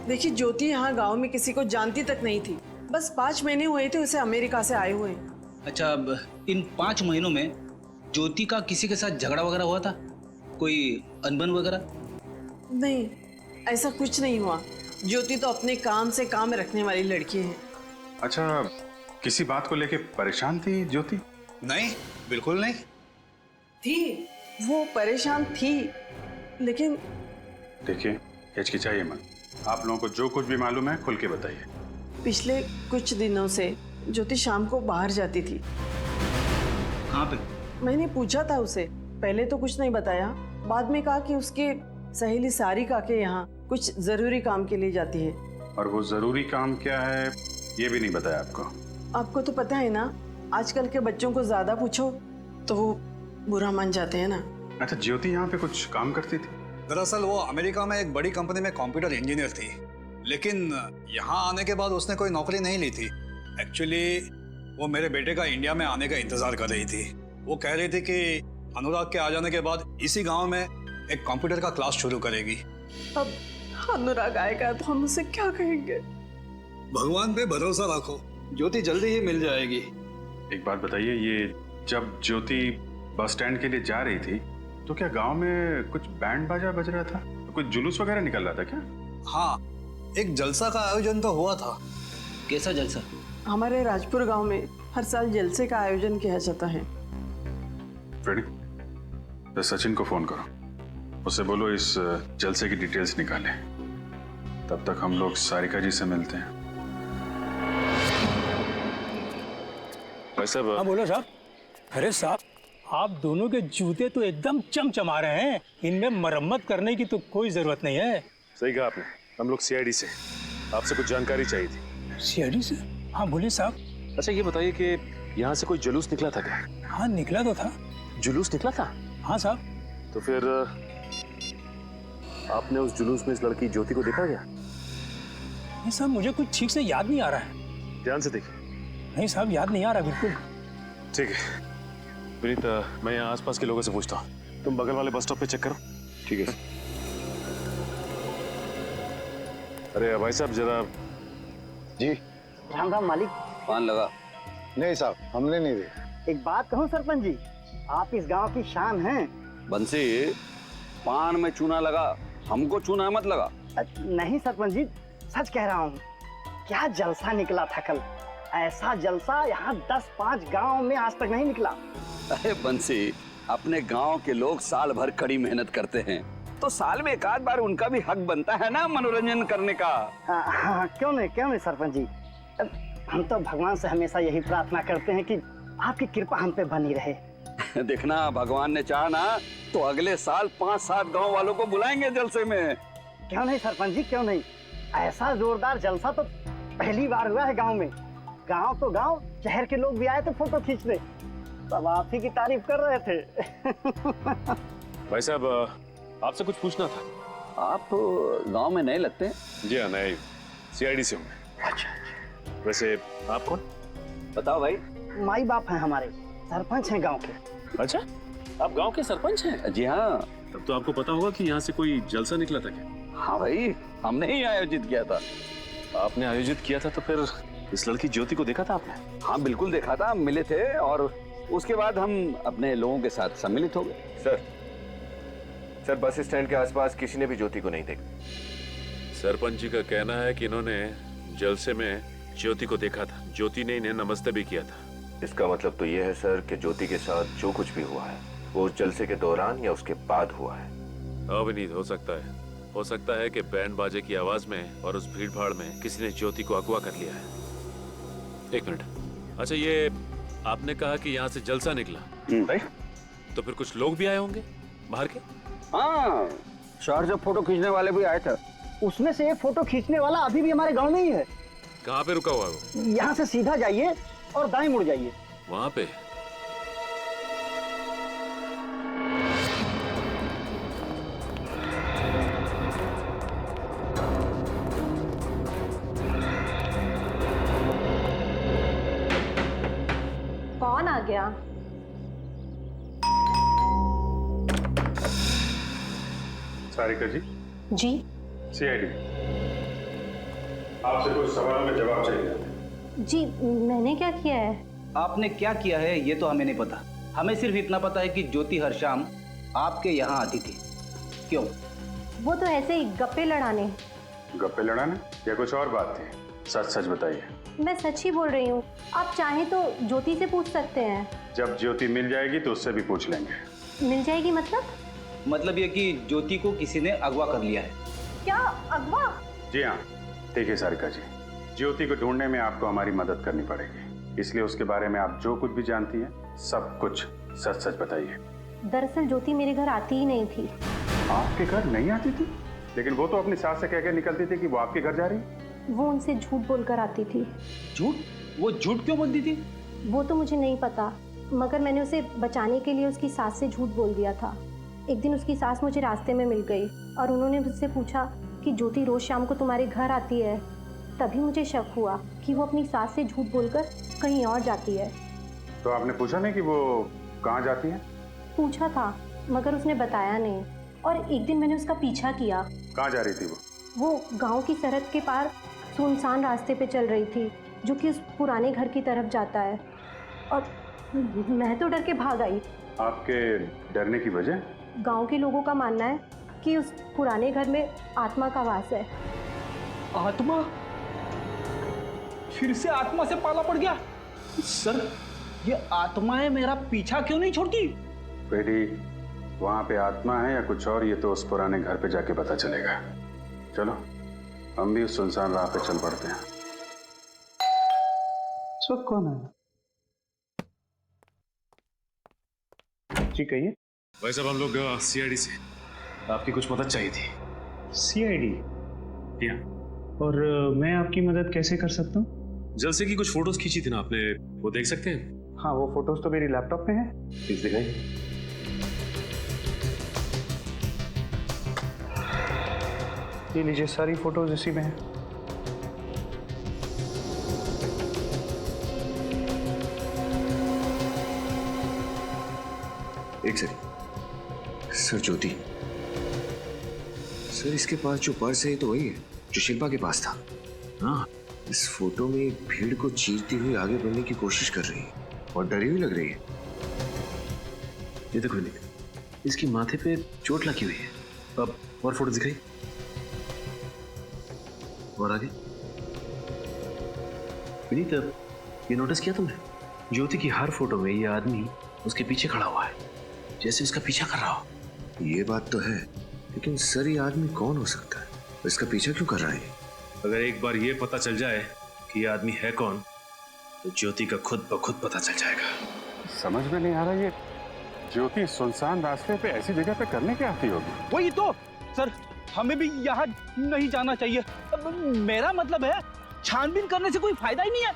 देखिए, ज्योति यहाँ गांव में किसी को जानती तक नहीं थी। बस 5 महीने हुए थे उसे अमेरिका से आए हुए। अच्छा, अब इन 5 महीनों में ज्योति का किसी के साथ झगड़ा वगैरह हुआ था? कोई अनबन वगैरह? नहीं, ऐसा कुछ नहीं हुआ। ज्योति तो अपने काम से काम रखने वाली लड़की है। अच्छा, किसी बात को लेके परेशान थी ज्योति? नहीं, बिल्कुल नहीं थी। वो परेशान थी, लेकिन देखिए, हिचकिचाइए मत। आप लोगों को जो कुछ भी मालूम है खुल के बताइए। पिछले कुछ दिनों से ज्योति शाम को बाहर जाती थी। कहाँ पे? मैंने पूछा था उसे, पहले तो कुछ नहीं बताया, बाद में कहा कि उसके सहेली सारिका के यहाँ कुछ जरूरी काम के लिए जाती है। और वो जरूरी काम क्या है ये भी नहीं बताया आपको? आपको तो पता है ना, आजकल के बच्चों को ज्यादा पूछो तो वो बुरा मान जाते हैं ना। अच्छा, ज्योति यहाँ पे कुछ काम करती थी? दरअसल वो अमेरिका में एक बड़ी कंपनी में कंप्यूटर इंजीनियर थी, लेकिन यहाँ आने के बाद उसने कोई नौकरी नहीं ली थी। एक्चुअली वो मेरे बेटे का इंडिया में आने का इंतजार कर रही थी। वो कह रही थी कि अनुराग के आ जाने के बाद इसी गांव में एक कंप्यूटर का क्लास शुरू करेगी। अब अनुराग आएगा तो हम उसे क्या कहेंगे? भगवान पे भरोसा रखो, ज्योति जल्दी ही मिल जाएगी। एक बात बताइए, ये जब ज्योति बस स्टैंड के लिए जा रही थी तो क्या गांव में कुछ बैंड बाजा बज रहा था? कुछ जुलूस वगैरह निकल रहा था क्या? हाँ, एक जलसा का आयोजन तो हुआ था। कैसा जलसा? हमारे राजपुर गांव में हर साल जलसे का आयोजन किया जाता है। फ्रेडी, तो सचिन को फोन करो, उससे बोलो इस जलसे की डिटेल्स निकाले। तब तक हम लोग सारिका जी से मिलते हैं। भाई साहब। हाँ बोलो साहब। अरे साहब, आप दोनों के जूते तो एकदम चमचमा रहे हैं, इनमें मरम्मत करने की तो कोई जरूरत नहीं है। सही कहा आपने। हम लोग सीआईडी से, आपसे कुछ जानकारी चाहिए थी। सीआईडी से? हाँ बोलिए साहब। अच्छा ये बताइए कि यहाँ से कोई जुलूस निकला था क्या? हाँ निकला तो था। जुलूस निकला था? हाँ साहब। तो फिर आपने उस जुलूस में इस लड़की ज्योति को देखा क्या? नहीं साहब, मुझे कुछ ठीक से याद नहीं आ रहा है। ध्यान से देखिए। नहीं साहब, याद नहीं आ रहा बिल्कुल। ठीक है विनीत, मैं यहाँ आसपास के लोगों से पूछता हूँ, तुम बगल वाले बस स्टॉप पे चेक करो। ठीक है। अरे भाई साहब जरा। जी। राम राम मालिक। पान लगा? नहीं साहब, हमने नहीं देखा। एक बात कहूँ सरपंच जी, आप इस गांव की शान हैं। बंसी, पान में चूना लगा, हमको चूना मत लगा। नहीं सरपंच जी, सच कह रहा हूँ। क्या जलसा निकला था कल। ऐसा जलसा यहाँ 10-5 गांव में आज तक नहीं निकला। अरे बंसी, अपने गांव के लोग साल भर कड़ी मेहनत करते हैं, तो साल में एक आध बार उनका भी हक बनता है ना मनोरंजन करने का। हाँ, क्यों नहीं सरपंच जी। हम तो भगवान से हमेशा यही प्रार्थना करते हैं कि आपकी कृपा हम पे बनी रहे। देखना, भगवान ने चाहा ना तो अगले साल 5-7 गांव वालों को बुलाएंगे जलसे में। क्यों नहीं सरपंच जी, क्यों नहीं। ऐसा जोरदार जलसा तो पहली बार हुआ है गांव में। गांव तो गांव, शहर के लोग भी आए थे फोटो खींचने, सब आप ही की तारीफ कर रहे थे। भाई साहब, आपसे कुछ पूछना था। आप गांव में नए लगते हैं? जी हाँ, नए सीआईडी से होंगे। अच्छा। वैसे आप कौन? बताओ भाई। माई बाप हैं हमारे, सरपंच हैं गांव के। अच्छा, आप गांव के सरपंच हैं? जी हाँ। तब तो आपको पता होगा कि यहाँ से कोई जलसा निकला था क्या? हाँ भाई, हमने ही आयोजित किया था। आपने आयोजित किया था तो फिर इस लड़की ज्योति को देखा था आपने? हाँ बिल्कुल देखा था, मिले थे और उसके बाद हम अपने लोगों के साथ सम्मिलित हो गए। सर बस स्टैंड के आसपास किसी ने भी ज्योति को नहीं देखा। सरपंच जी का कहना है कि इन्होंने जलसे में ज्योति को देखा था। ज्योति ने इन्हें नमस्ते भी किया था। इसका मतलब तो यह है सर कि ज्योति के साथ जो कुछ भी हुआ है वो उस जलसे के दौरान या उसके बाद हुआ है। अविनीत, हो सकता है कि बैंड बाजे की आवाज में और उस भीड़ भाड़ में किसी ने ज्योति को अगवा कर लिया है। एक मिनट, अच्छा ये आपने कहा कि यहाँ से जलसा निकला, भाई तो फिर कुछ लोग भी आए होंगे बाहर के? हाँ, शहर से फोटो खींचने वाले भी आए थे। उसमें से एक फोटो खींचने वाला अभी भी हमारे गांव में ही है। कहाँ पे रुका हुआ है वो? यहाँ से सीधा जाइए और दाएं मुड़ जाइए। वहाँ पे? कौन आ गया? सारिका जी। जी। सीआईडी, आपसे कुछ सवालों में जवाब चाहिए। जी, मैंने क्या किया है? आपने क्या किया है ये तो हमें नहीं पता। हमें सिर्फ इतना पता है कि ज्योति हर शाम आपके यहाँ आती थी। क्यों? वो तो ऐसे ही गप्पे लड़ाने। गप्पे लड़ाने या कुछ और बात थी? सच सच बताइए। मैं सच ही बोल रही हूँ। आप चाहें तो ज्योति से पूछ सकते हैं। जब ज्योति मिल जाएगी तो उससे भी पूछ लेंगे। मिल जाएगी मतलब? मतलब ये कि ज्योति को किसी ने अगवा कर लिया है। क्या अगवा? जी हाँ। देखिए सारिका जी, ज्योति को ढूंढने में आपको हमारी मदद करनी पड़ेगी, इसलिए उसके बारे में आप जो कुछ भी जानती हैं सब कुछ सच सच बताइए। दरअसल ज्योति मेरे घर आती ही नहीं थी। आपके घर नहीं आती थी? लेकिन वो तो अपनी सास से कह के निकलती थी कि वो आपके घर जा रही। वो उनसे झूठ बोलकर आती थी। झूठ? वो झूठ क्यों बोलती थी? वो तो मुझे नहीं पता, मगर मैंने उसे बचाने के लिए उसकी सास से झूठ बोल दिया था। एक दिन उसकी सास मुझे रास्ते में मिल गई और उन्होंने मुझसे पूछा कि ज्योति रोज शाम को तुम्हारे घर आती है। तभी मुझे शक हुआ कि वो अपनी सास से झूठ बोलकर कहीं और जाती है। तो आपने पूछा नहीं कि वो कहाँ जाती है? पूछा था मगर उसने बताया नहीं। और एक दिन मैंने उसका पीछा किया। कहाँ जा रही थी वो गांव की सरहद के पार सुनसान रास्ते पे चल रही थी जो कि उस पुराने घर की तरफ जाता है, और मैं तो डर के भाग आई। आपके डरने की वजह? गांव के लोगों का मानना है कि उस पुराने घर में आत्मा का वास है। आत्मा? फिर से आत्मा से पाला पड़ गया? सर, ये आत्माएं मेरा पीछा क्यों नहीं छोड़ती? बेटी, वहां पे आत्मा है या कुछ और, ये तो उस पुराने घर पे जाके पता चलेगा। चलो हम भी उस सुनसान राह पे चल पड़ते हैं। सब कौन है? जी कहिए। भाई साहब, हम लोग सीआईडी से आपकी कुछ मदद चाहिए थी। सीआईडी? और मैं आपकी मदद कैसे कर सकता हूँ? जलसे की कुछ फोटोज खींची थी ना आपने, वो देख सकते हैं? हाँ, वो फोटोज तो मेरी लैपटॉप पे है। प्लीज दिखाइए। ये लीजिए, सारी फोटोज इसी में है। एक सेकंड सर, ज्योति सर, इसके पास जो पर्स है तो वही है जो शिल्पा के पास था। हाँ, इस फोटो में भीड़ को चीरती हुई आगे बढ़ने की कोशिश कर रही है और डरी हुई लग रही है। ये देखो विनीत, इसकी माथे पे चोट लगी हुई है। अब और फोटो दिखाई, और आगे। विनीत, ये नोटिस किया तुमने? ज्योति की हर फोटो में ये आदमी उसके पीछे खड़ा हुआ है, जैसे उसका पीछा कर रहा हो। ये बात तो है, लेकिन सर ये आदमी कौन हो सकता है? इसका पीछा क्यों कर रहा है? अगर एक बार ये पता चल जाए कि ये आदमी है कौन, तो ज्योति का खुद ब खुद पता चल जाएगा। समझ में नहीं आ रहा ये ज्योति सुनसान रास्ते पे ऐसी जगह पे करने क्या आती होगी? वही तो सर, हमें भी यहाँ नहीं जाना चाहिए। मेरा मतलब है छानबीन करने से कोई फायदा ही नहीं है।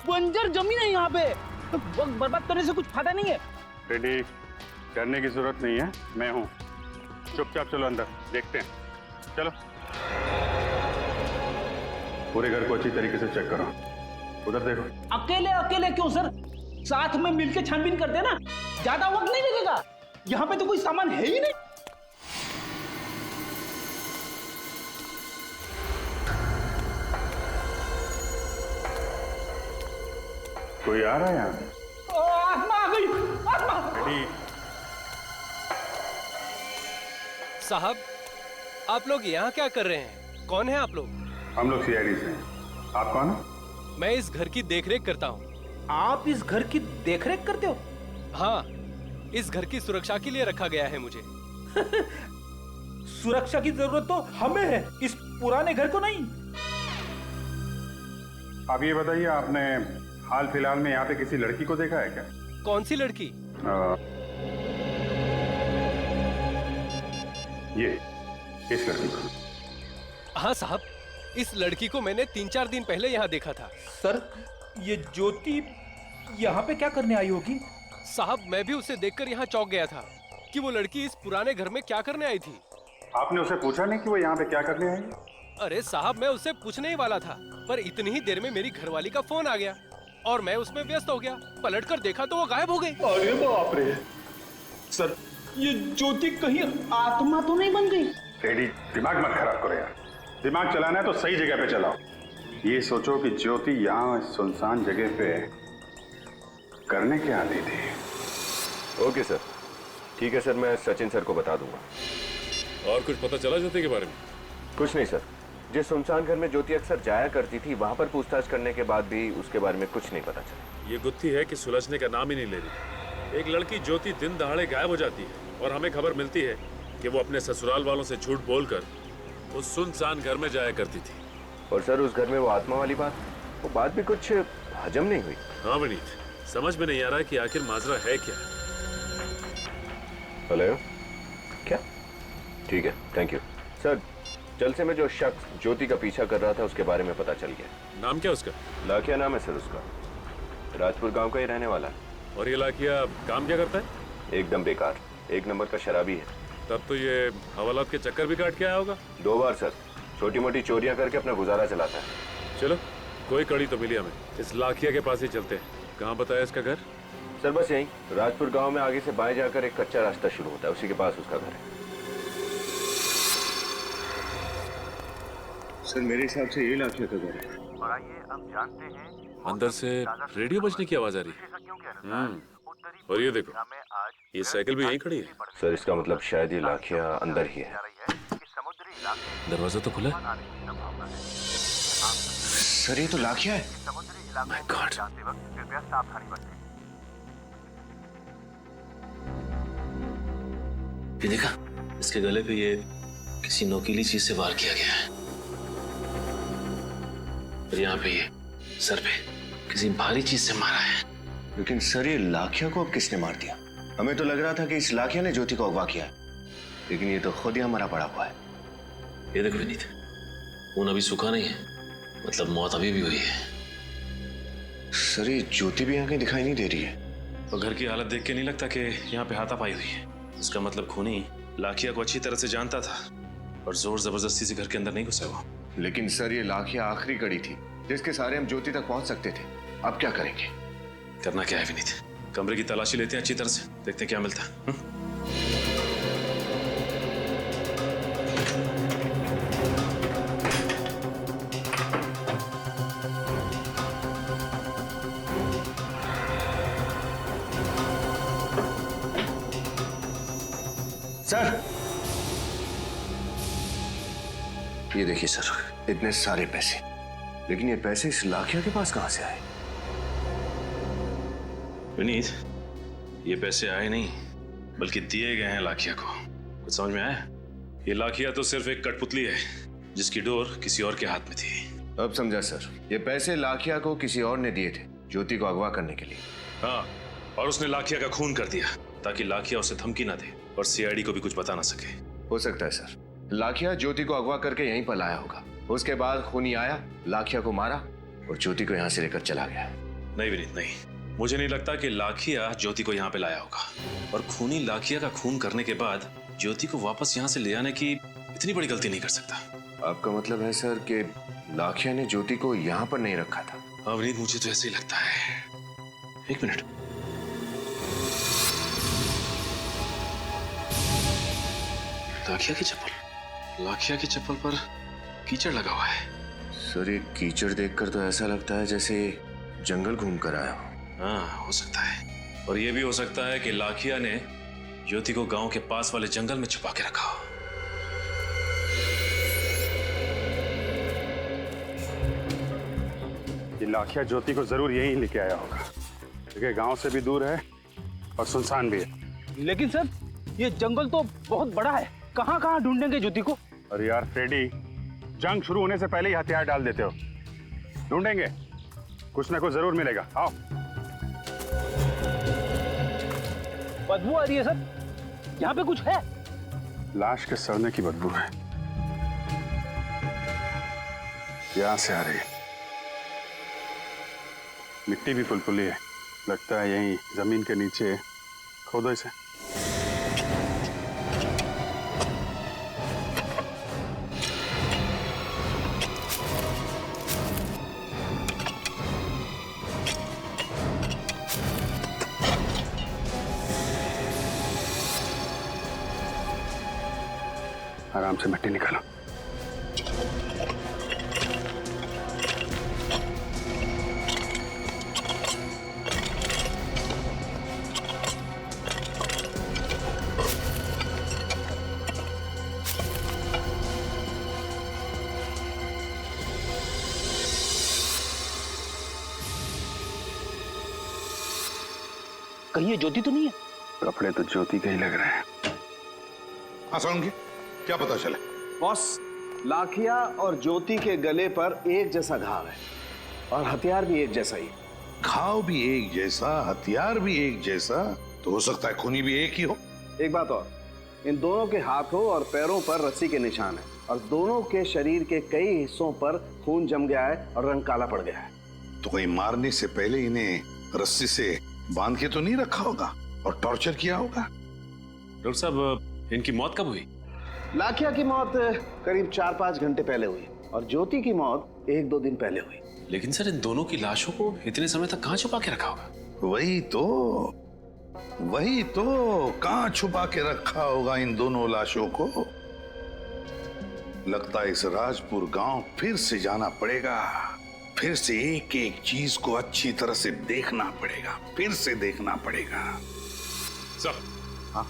बंजर जमीन है यहाँ पे, वक्त बर्बाद करने से कुछ फायदा नहीं है। रेडी करने की जरूरत नहीं है, मैं हूँ। चुपचाप चलो अंदर, देखते हैं। चलो पूरे घर को अच्छी तरीके से चेक करो। उधर देखो। अकेले अकेले क्यों सर, साथ में मिलके छानबीन करते ना, ज्यादा वक्त नहीं लगेगा। यहाँ पे तो कोई सामान है ही नहीं। कोई आ रहा है यहाँ? आत्मा आ गई, आत्मा। रेडी साहब, आप लोग यहाँ क्या कर रहे हैं? कौन है आप लोग? हम लोग सीआईडी से हैं। आप कौन है? मैं इस घर की देखरेख करता हूँ। आप इस घर की देखरेख करते हो? हाँ, इस घर की सुरक्षा के लिए रखा गया है मुझे। सुरक्षा की जरूरत तो हमें है, इस पुराने घर को नहीं। अब ये बताइए, आपने हाल फिलहाल में यहाँ पे किसी लड़की को देखा है क्या? कौन सी लड़की? ये इस लड़की को। हाँ साहब, इस लड़की को मैंने 3-4 दिन पहले यहाँ देखा था। सर, ये ज्योति यहाँ पे क्या करने आई होगी? साहब, मैं भी उसे देखकर यहाँ चौंक गया था कि वो लड़की इस पुराने घर में क्या करने आई थी। आपने उसे पूछा नहीं कि वो यहाँ पे क्या करने आई? अरे साहब, मैं उससे पूछने ही वाला था, पर इतनी ही देर में मेरी घरवाली का फोन आ गया और मैं उसमें व्यस्त हो गया। पलटकर देखा तो वो गायब हो गई। अरे बाप रे सर, ये ज्योति कहीं आत्मा तो नहीं बन गई? रेडी, दिमाग मत खराब करो यार। दिमाग चलाना है तो सही जगह पे चलाओ। ये सोचो कि ज्योति यहाँ सुनसान जगह पे करने क्या आती थी। ओके सर, ठीक है सर, मैं सचिन सर को बता दूंगा। और कुछ पता चला ज्योति के बारे में? कुछ नहीं सर, जिस सुनसान घर में ज्योति अक्सर जाया करती थी वहां पर पूछताछ करने के बाद भी उसके बारे में कुछ नहीं पता चला। ये गुत्थी है कि सुलझने का नाम ही नहीं ले रही। एक लड़की ज्योति दिन दहाड़े गायब हो जाती है और हमें खबर मिलती है कि वो अपने ससुराल वालों से झूठ बोलकर उस सुनसान घर में जाया करती थी। और सर, उस घर में वो आत्मा वाली बात, वो बात भी कुछ हजम नहीं हुई। हाँ विनीत, समझ में नहीं आ रहा है कि आखिर माजरा है क्या। हेलो, क्या? ठीक है, थैंक यू सर। जलसे में जो शख्स ज्योति का पीछा कर रहा था उसके बारे में पता चल गया। नाम क्या उसका? लाखिया नाम है सर उसका, राजपुर गांव का ही रहने वाला है। और ये लाखिया काम क्या करता है? एकदम बेकार, 1 नंबर का शराबी है। तब तो ये हवालात के चक्कर भी काट के आया होगा। 2 बार सर, छोटी मोटी चोरियां करके अपना गुजारा चलाता है। चलो, कोई कड़ी तो मिली हमें, इस लाखिया के पास ही चलते हैं। कहाँ बताया इसका घर? सर बस यहीं, राजपुर गांव में आगे से बाएं जाकर एक कच्चा रास्ता शुरू होता है, उसी के पास उसका घर है। सर मेरे हिसाब से ये लाखिया का घर है। और आइए अब जानते हैं अंदर से रेडियो बजने की आवाज आ रही है। और ये देखो, ये साइकिल भी यहीं खड़ी है। सर इसका मतलब शायद ये लाखिया अंदर ही है। दरवाजा तो खुला है। सर ये तो लाखिया है। माय गॉड, कृपया सावधानी बरतें। ये देखा, इसके गले पे ये किसी नोकीली चीज से वार किया गया है। और यहाँ पे ये सर पे किसी भारी चीज से मारा है। लेकिन सर ये लाखिया को अब किसने मार दिया? हमें तो लग रहा था कि इस लाखिया ने ज्योति को अगवा किया है, लेकिन ये तो खुद ही हमारा पड़ा हुआ है। ये देखो विनीत, खून अभी सूखा नहीं है, मतलब मौत अभी भी हुई है। सर ये ज्योति भी यहाँ कहीं दिखाई नहीं दे रही है। और घर की हालत देख के नहीं लगता कि यहाँ पे हाथापाई हुई है। इसका मतलब खूनी लाखिया को अच्छी तरह से जानता था और जोर जबरदस्ती से घर के अंदर नहीं घुसा हुआ। लेकिन सर ये लाखिया आखिरी कड़ी थी जिसके सहारे हम ज्योति तक पहुंच सकते थे। अब क्या करेंगे? करना क्या है विनीत, कमरे की तलाशी लेते हैं अच्छी तरह से, देखते हैं क्या मिलता है। सर ये देखिए सर, इतने सारे पैसे, लेकिन ये पैसे इस लाखिया के पास कहां से आए? विनीत, ये पैसे आए नहीं बल्कि दिए गए हैं लाखिया को। कुछ समझ में आया? ये लाखिया तो सिर्फ एक कठपुतली है जिसकी डोर किसी और के हाथ में थी। अब समझा सर, ये पैसे लाखिया को किसी और ने दिए थे ज्योति को अगवा करने के लिए। हाँ, और उसने लाखिया का खून कर दिया ताकि लाखिया उसे धमकी ना दे और सीआईडी को भी कुछ बता ना सके। हो सकता है सर, लाखिया ज्योति को अगवा करके यहीं पर लाया होगा। उसके बाद खूनी आया, लाखिया को मारा और ज्योति को यहाँ से लेकर चला गया। नहीं विनीत, नहीं, मुझे नहीं लगता कि लाखिया ज्योति को यहाँ पे लाया होगा। और खूनी लाखिया का खून करने के बाद ज्योति को वापस यहाँ से ले आने की इतनी बड़ी गलती नहीं कर सकता। आपका मतलब है सर कि लाखिया ने ज्योति को यहाँ पर नहीं रखा था? हाँ विनीत, मुझे तो ऐसे ही लगता है। एक मिनट, लाखिया की चप्पल पर कीचड़ लगा हुआ है। सर, ये कीचड़ देखकर तो ऐसा लगता है जैसे जंगल घूम कर आया हो। हाँ, हो सकता है। और ये भी हो सकता है कि लाखिया ने ज्योति को गांव के पास वाले जंगल में छुपा के रखा हो। ये लाखिया ज्योति को जरूर यहीं लेके आया होगा, क्योंकि गांव से भी दूर है और सुनसान भी है। लेकिन सर, ये जंगल तो बहुत बड़ा है, कहाँ कहाँ ढूंढेंगे ज्योति को? अरे यार फ्रेडी, जंग शुरू होने से पहले ही हथियार डाल देते हो। ढूंढेंगे, कुछ ना कुछ जरूर मिलेगा। आओ। बदबू आ रही है सर, यहाँ पे कुछ है? लाश के सड़ने की बदबू है, यहां से आ रही है। मिट्टी भी पुलपुली है, लगता है यहीं जमीन के नीचे खोदो इसे। आराम से मिट्टी निकालो। कहीं ये ज्योति तो नहीं है? कपड़े तो ज्योति के ही लग रहे हैं। हाँ सोलंकी, क्या पता चला? बॉस, लाखिया और ज्योति के गले पर एक जैसा घाव है और हथियार भी एक जैसा ही। घाव भी एक जैसा, हथियार भी एक जैसा, तो हो सकता है खूनी भी एक ही हो। एक बात और, इन दोनों के हाथों और पैरों पर रस्सी के निशान है और दोनों के शरीर के कई हिस्सों पर खून जम गया है और रंग काला पड़ गया है। तो कोई मारने से पहले इन्हें रस्सी से बांध के तो नहीं रखा होगा और टॉर्चर किया होगा? डॉक्टर साहब, इनकी मौत कब हुई? लाखिया की मौत करीब 4-5 घंटे पहले हुई और ज्योति की मौत 1-2 दिन पहले हुई। लेकिन सर, इन दोनों की लाशों को इतने समय तक कहाँ छुपा के रखा होगा? वही तो कहाँ छुपा के रखा होगा इन दोनों लाशों को? लगता है इस राजपुर गांव फिर से जाना पड़ेगा, फिर से एक एक चीज को अच्छी तरह से देखना पड़ेगा, फिर से देखना पड़ेगा। सर, हाँ,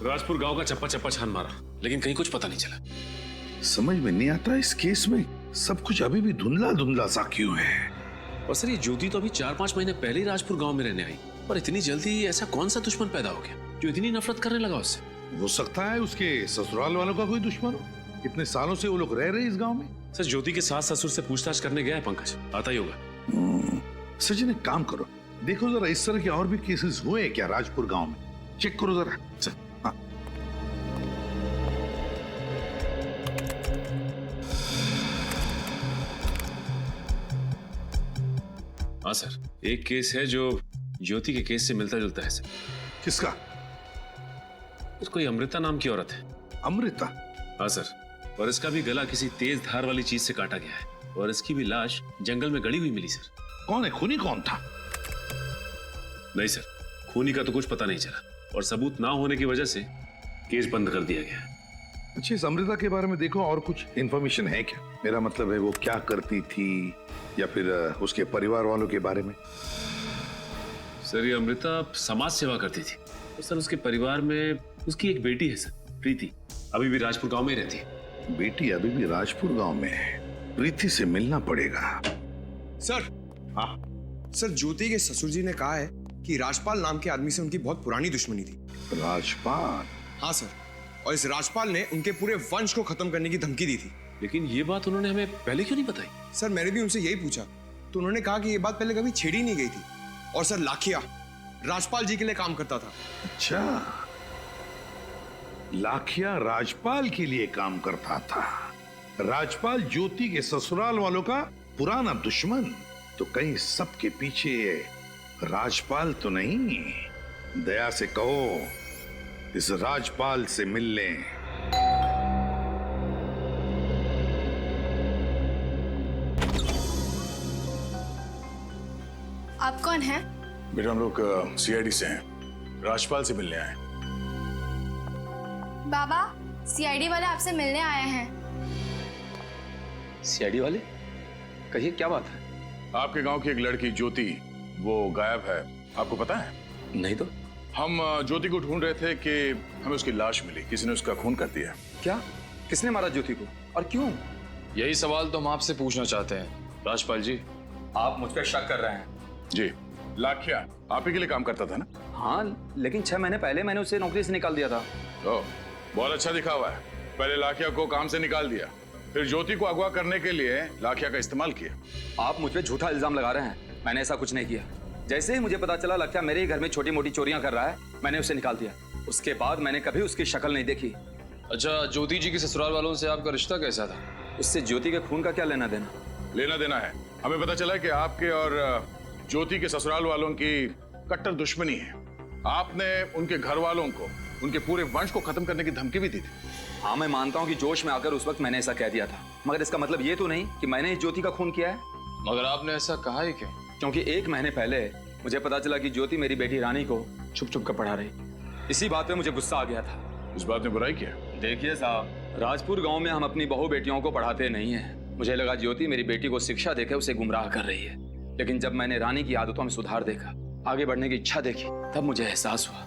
राजपुर गांव का चप्पा चप्पा छान मारा, लेकिन कहीं कुछ पता नहीं चला। समझ में नहीं आता इस केस में सब कुछ अभी भी धुंधला धुंधला सा क्यों है। और सर, ये ज्योति तो अभी 4-5 महीने पहले ही राजपुर गांव में रहने आई, और इतनी जल्दी ऐसा कौन सा दुश्मन पैदा हो गया जो इतनी नफरत करने लगा उससे? हो सकता है उसके ससुराल वालों का कोई दुश्मन हो। इतने सालों से वो लोग रह रहे इस गांव में। सर, ज्योति के सास ससुर से पूछताछ करने गया है पंकज, आता ही होगा। सचिन, एक काम करो, देखो जरा इस तरह के और भी केसेस हुए क्या राजपुर गांव में, चेक करो जरा। हाँ। हाँ सर, एक केस है जो ज्योति के केस से मिलता जुलता है सर। किसका? कोई अमृता नाम की औरत है। अमृता? हाँ सर, और इसका भी गला किसी तेज धार वाली चीज से काटा गया है और इसकी भी लाश जंगल में गड़ी हुई मिली सर। कौन है खूनी? कौन था? नहीं सर, खूनी का तो कुछ पता नहीं चला और सबूत ना होने की वजह से केस बंद कर दिया गया। अच्छा, इस अमृता के बारे में देखो और कुछ इंफॉर्मेशन है क्या? मेरा मतलब है वो क्या करती थी या फिर उसके परिवार वालों के बारे में। सर, ये अमृता समाज सेवा करती थी और सर उसके परिवार में उसकी एक बेटी है सर, प्रीति, अभी भी राजपुर गांव में रहती है। बेटी अभी भी राजपुर गांव में है? प्रीति से मिलना पड़ेगा। सर। हाँ सर, ज्योति के ससुर जी ने कहा है कि राजपाल नाम के आदमी से उनकी बहुत पुरानी दुश्मनी थी। राजपाल? हाँ सर, और इस राजपाल ने उनके पूरे वंश को खत्म करने की धमकी दी थी। लेकिन ये बात उन्होंने हमें पहले क्यों नहीं बताई? सर मैंने भी उनसे यही पूछा तो उन्होंने कहा कि ये बात पहले कभी छेड़ी नहीं गई थी। और सर लाखिया राजपाल जी के लिए काम करता था। अच्छा, लाखिया राजपाल के लिए काम करता था। राजपाल ज्योति के ससुराल वालों का पुराना दुश्मन। तो कहीं सबके पीछे राजपाल तो नहीं? दया से कहो इस राजपाल से मिल लें। आप कौन हैं? बेटा हम लोग सीआईडी से हैं, राजपाल से मिलने आए। बाबा, सीआईडी वाले आपसे मिलने आए हैं। सीआईडी वाले? कहिए क्या बात है? आपके गांव की एक लड़की ज्योति, वो गायब है, आपको पता है? नहीं तो। हम ज्योति को ढूंढ रहे थे कि हमें उसकी लाश मिली, किसी ने उसका खून कर दिया। क्या? किसने मारा ज्योति को और क्यों? यही सवाल तो हम आपसे पूछना चाहते हैं राजपाल जी। आप मुझ पर शक कर रहे हैं? जी, लाखिया आप ही के लिए काम करता था ना? हाँ, लेकिन 6 महीने पहले मैंने उसे नौकरी से निकाल दिया था। ओह, बहुत अच्छा दिखा हुआ है। पहले लाखिया को काम से निकाल दिया, फिर ज्योति को अगवा करने के लिए लाखिया का इस्तेमाल किया। आप मुझ पे झूठा इल्जाम लगा रहे हैं। मैंने ऐसा कुछ नहीं किया। जैसे ही मुझे पता चला लाखिया मेरे ही घर में छोटी मोटी चोरियां कर रहा है, मैंने उसे निकाल दिया। उसके बाद मैंने कभी उसकी शक्ल नहीं देखी। अच्छा, ज्योति जी के ससुराल वालों से आपका रिश्ता कैसा था? उससे ज्योति के खून का क्या लेना देना? लेना देना है। हमें पता चला कि आपके और ज्योति के ससुराल वालों की कट्टर दुश्मनी है। आपने उनके घर वालों को, उनके पूरे वंश को खत्म करने की धमकी भी दी थी। हाँ, मैं मानता हूँ कि जोश में आकर उस वक्त मैंने ऐसा कह दिया था, मगर इसका मतलब ये तो नहीं कि मैंने ज्योति का खून किया है। मगर आपने ऐसा कहा ही क्यों? क्योंकि 1 महीने पहले मुझे पता चला कि ज्योति मेरी बेटी रानी को छुप छुप कर पढ़ा रही। इसी बात पे मुझे गुस्सा आ गया था। इस बात ने बुराई किया? देखिए साहब, राजपुर गांव में हम अपनी बहू बेटियों को पढ़ाते नहीं हैं। मुझे लगा ज्योति मेरी बेटी को शिक्षा देकर उसे गुमराह कर रही है, लेकिन जब मैंने रानी की आदतों में सुधार देखा, आगे बढ़ने की इच्छा देखी, तब मुझे एहसास हुआ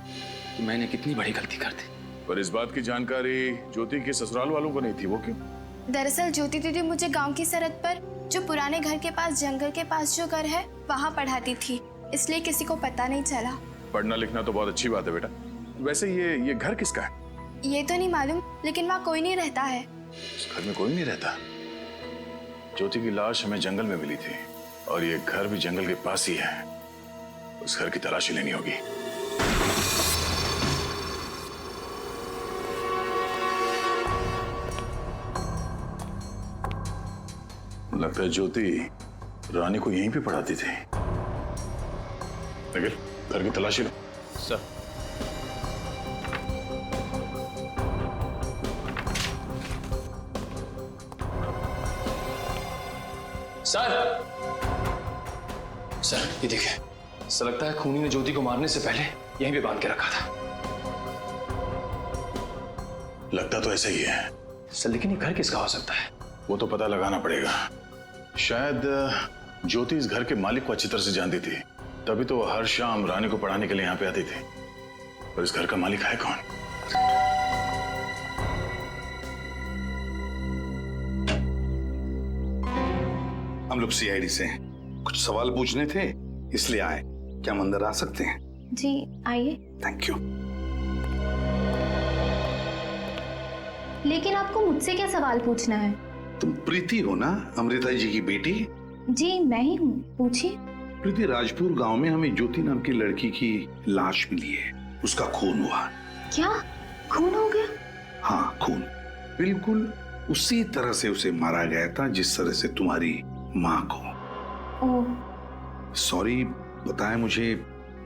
कि मैंने कितनी बड़ी गलती कर दी। पर इस बात की जानकारी ज्योति के ससुराल वालों को नहीं थी, वो क्यों? दरअसल ज्योति दीदी मुझे गांव की सरहद पर जो पुराने घर के पास जंगल के पास जो घर है वहाँ पढ़ाती थी, इसलिए किसी को पता नहीं चला। पढ़ना लिखना तो बहुत अच्छी बात है बेटा। वैसे ये घर किसका है? ये तो नहीं मालूम, लेकिन वहाँ कोई नहीं रहता है। इस घर में कोई नहीं रहता? ज्योति की लाश हमें जंगल में मिली थी और ये घर भी जंगल के पास ही है। उस घर की तलाशी लेनी होगी। लगता है ज्योति रानी को यहीं पे पढ़ाती थी। निखिल, घर की तलाशी लो। सर। सर, ये देखिए, ऐसा लगता है खूनी ने ज्योति को मारने से पहले यहीं पे बांध के रखा था। लगता तो ऐसा ही है सर, लेकिन ये घर किसका हो सकता है? वो तो पता लगाना पड़ेगा। शायद ज्योति इस घर के मालिक को अच्छी तरह से जानती थी, तभी तो हर शाम रानी को पढ़ाने के लिए यहाँ पे आती थी। और इस घर का मालिक है कौन? हम लोग सीआईडी से हैं, कुछ सवाल पूछने थे इसलिए आए। क्या हम अंदर आ सकते हैं? जी आइए। Thank you. लेकिन आपको मुझसे क्या सवाल पूछना है? तुम प्रीति हो ना, अमृता जी की बेटी? जी मैं ही हूँ, पूछिए। प्रीति, राजपुर गांव में हमें ज्योति नाम की लड़की की लाश मिली है, उसका खून हुआ। क्या खून हो गया? हाँ, खून बिल्कुल उसी तरह से उसे मारा गया था जिस तरह से तुम्हारी माँ को। सॉरी, बताएं मुझे,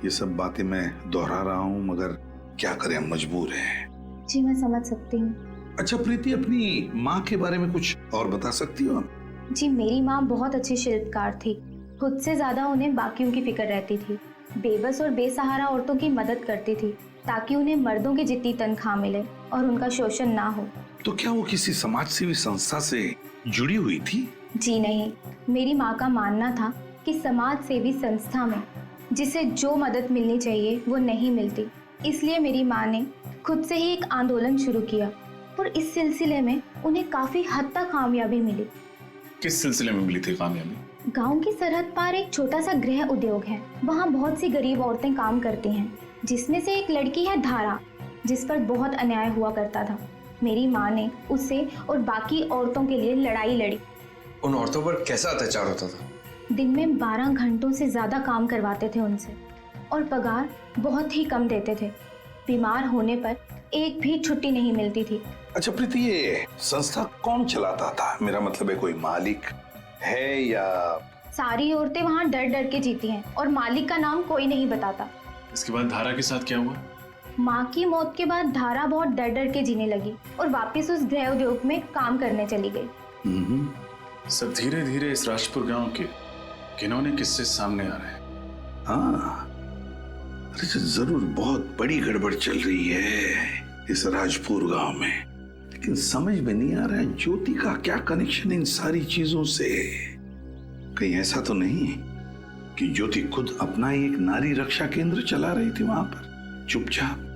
ये सब बातें मैं दोहरा रहा हूँ, मगर क्या करें, हम मजबूर हैं। जी मैं समझ सकती हूँ। अच्छा प्रीति, अपनी माँ के बारे में कुछ और बता सकती हो आप? जी मेरी माँ बहुत अच्छी शिल्पकार थी। खुद से ज्यादा उन्हें बाकियों की फिक्र रहती थी। बेबस और बेसहारा औरतों की मदद करती थी ताकि उन्हें मर्दों की जितनी तनख्वाह मिले और उनका शोषण ना हो। तो क्या वो किसी समाज सेवी संस्था से जुड़ी हुई थी? जी नहीं, मेरी माँ का मानना था कि समाज सेवी संस्था में जिसे जो मदद मिलनी चाहिए वो नहीं मिलती, इसलिए मेरी माँ ने खुद से ही एक आंदोलन शुरू किया और इस सिलसिले में उन्हें काफी हद तक कामयाबी मिली। किस सिलसिले में मिली थी कामयाबी? गांव की सरहद पार एक छोटा सा गृह उद्योग है। वहाँ बहुत सी गरीब औरतें काम करती हैं, जिसमें से एक लड़की है धारा, जिस पर बहुत अन्याय हुआ करता था। मेरी माँ ने उससे और बाकी औरतों के लिए लड़ाई लड़ी। उन औरतों पर कैसा अत्याचार होता था? दिन में 12 घंटों से ज्यादा काम करवाते थे उनसे और पगार बहुत ही कम देते थे। बीमार होने पर एक भी छुट्टी नहीं मिलती थी। अच्छा प्रीति, ये संस्था कौन चलाता था? मेरा मतलब है कोई मालिक है या? सारी औरतें वहाँ डर डर के जीती हैं और मालिक का नाम कोई नहीं बताता। इसके बाद धारा के साथ क्या हुआ? माँ की मौत के बाद धारा बहुत डर डर के जीने लगी और वापस उस गृह उद्योग में काम करने चली गई। सर, धीरे धीरे इस राजपुर गांव के किन्होंने किस्से सामने आ रहे हैं। हाँ, अरे जरूर बहुत बड़ी गड़बड़ चल रही है इस राजपुर गांव में, लेकिन समझ में नहीं आ रहा है ज्योति का क्या कनेक्शन इन सारी चीजों से। कहीं ऐसा तो नहीं कि ज्योति खुद अपना ही एक नारी रक्षा केंद्र चला रही थी वहां पर चुपचाप?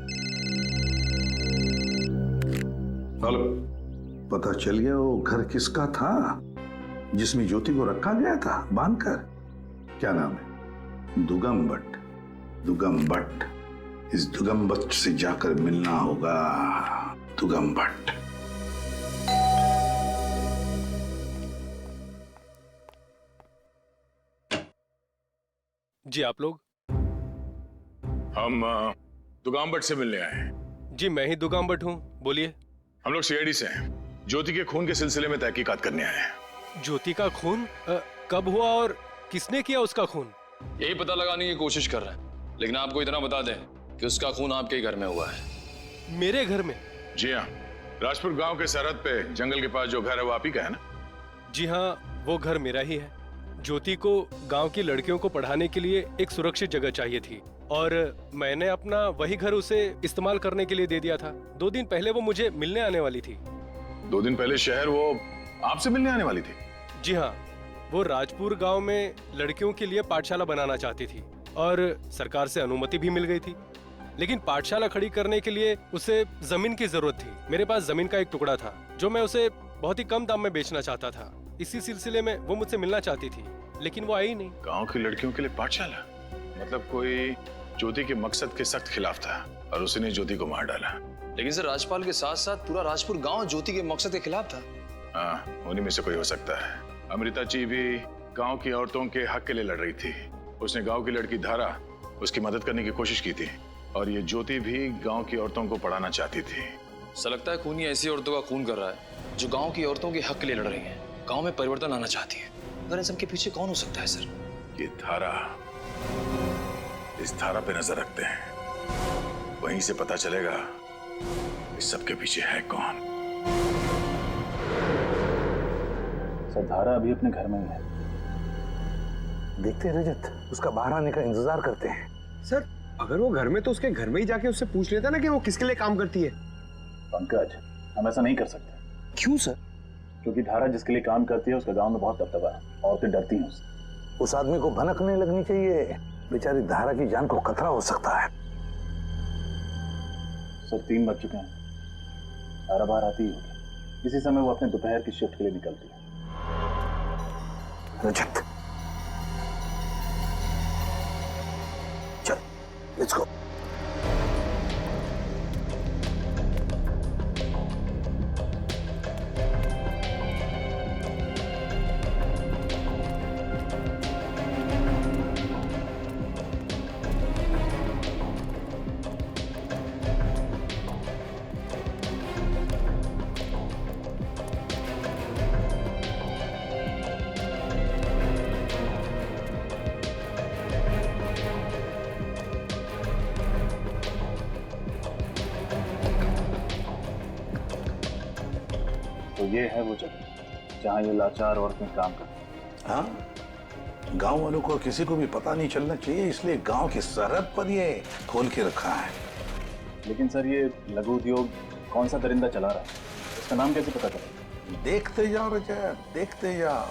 हेलो, पता चल गया वो घर किसका था जिसमें ज्योति को रखा गया था बांधकर? क्या नाम है? दुगम भट्ट। दुगम भट्ट, इस दुगम भट्ट से जाकर मिलना होगा। दुगम भट्ट। जी आप लोग? हम दुगाम भट्ट से मिलने आए हैं। जी मैं ही दुगाम भट्ट हूँ, बोलिए। हम लोग सीआईडी से हैं, ज्योति के खून के सिलसिले में तहकीकात करने आए हैं। ज्योति का खून कब हुआ और किसने किया उसका खून? यही पता लगाने की कोशिश कर रहे हैं, लेकिन आपको इतना बता दें कि उसका खून आपके ही घर में हुआ है। मेरे घर में? जी हाँ, राजपुर गांव के सरहद पे जंगल के पास जो घर है वो आप ही का है ना? जी हाँ, वो घर मेरा ही है। ज्योति को गांव की लड़कियों को पढ़ाने के लिए एक सुरक्षित जगह चाहिए थी और मैंने अपना वही घर उसे इस्तेमाल करने के लिए दे दिया था। 2 दिन पहले वो मुझे मिलने आने वाली थी। 2 दिन पहले शहर वो आपसे मिलने आने वाली थी? जी हाँ, वो राजपुर गांव में लड़कियों के लिए पाठशाला बनाना चाहती थी और सरकार से अनुमति भी मिल गई थी, लेकिन पाठशाला खड़ी करने के लिए उसे जमीन की जरूरत थी। मेरे पास जमीन का एक टुकड़ा था जो मैं उसे बहुत ही कम दाम में बेचना चाहता था। इसी सिलसिले में वो मुझसे मिलना चाहती थी, लेकिन वो आई नहीं। गांव की लड़कियों के लिए पाठशाला? मतलब कोई ज्योति के मकसद के सख्त खिलाफ था और उसने ज्योति को मार डाला। लेकिन सर, राजपाल के साथ साथ पूरा राजपुर गांव ज्योति के मकसद के खिलाफ था। हाँ, उन्हीं में से कोई हो सकता है। अमृता जी भी गांव की औरतों के हक के लिए लड़ रही थी। उसने गांव की लड़की धारा उसकी मदद करने की कोशिश की थी और ये ज्योति भी गांव की औरतों को पढ़ाना चाहती थी। ऐसा लगता है खूनी ऐसी औरतों का खून कर रहा है जो गांव की औरतों के हक के लिए लड़ रही हैं, गांव में परिवर्तन लाना चाहती है। अगर इन सबके पीछे कौन हो सकता है सर? ये धारा, इस धारा पे नजर रखते हैं, वहीं से पता चलेगा इस सबके पीछे है कौन। सर, धारा अभी अपने घर में ही है। देखते हैं रजत, उसका बाहर आने का इंतजार करते हैं। सर, अगर वो घर में तो उसके घर में ही जाके उससे पूछ लेता ना कि वो किसके लिए काम करती है। पंकज, हम ऐसा नहीं कर सकते। क्यों सर? क्योंकि धारा जिसके लिए काम करती है उसका गांव में बहुत दबदबा है, औरतें डरती हैं उससे। उस आदमी को भनक नहीं लगनी चाहिए, बेचारी धारा की जान को खतरा हो सकता है। सर, 3 बज चुके हैं, धारा बाहर आती ही होगी। इसी समय वो अपने दोपहर की शिफ्ट के लिए निकलती है। रजत, चल, लेट्स गो। तो ये है वो जगह जहाँ ये लाचार औरतें काम करती हैं। हाँ, गांव वालों को किसी को भी पता नहीं चलना चाहिए, इसलिए गांव की सरहद पर ये खोल के रखा है। लेकिन सर, ये लघु उद्योग कौन सा दरिंदा चला रहा है, इसका नाम कैसे पता चलेगा? देखते जाओ रजत, देखते जाओ।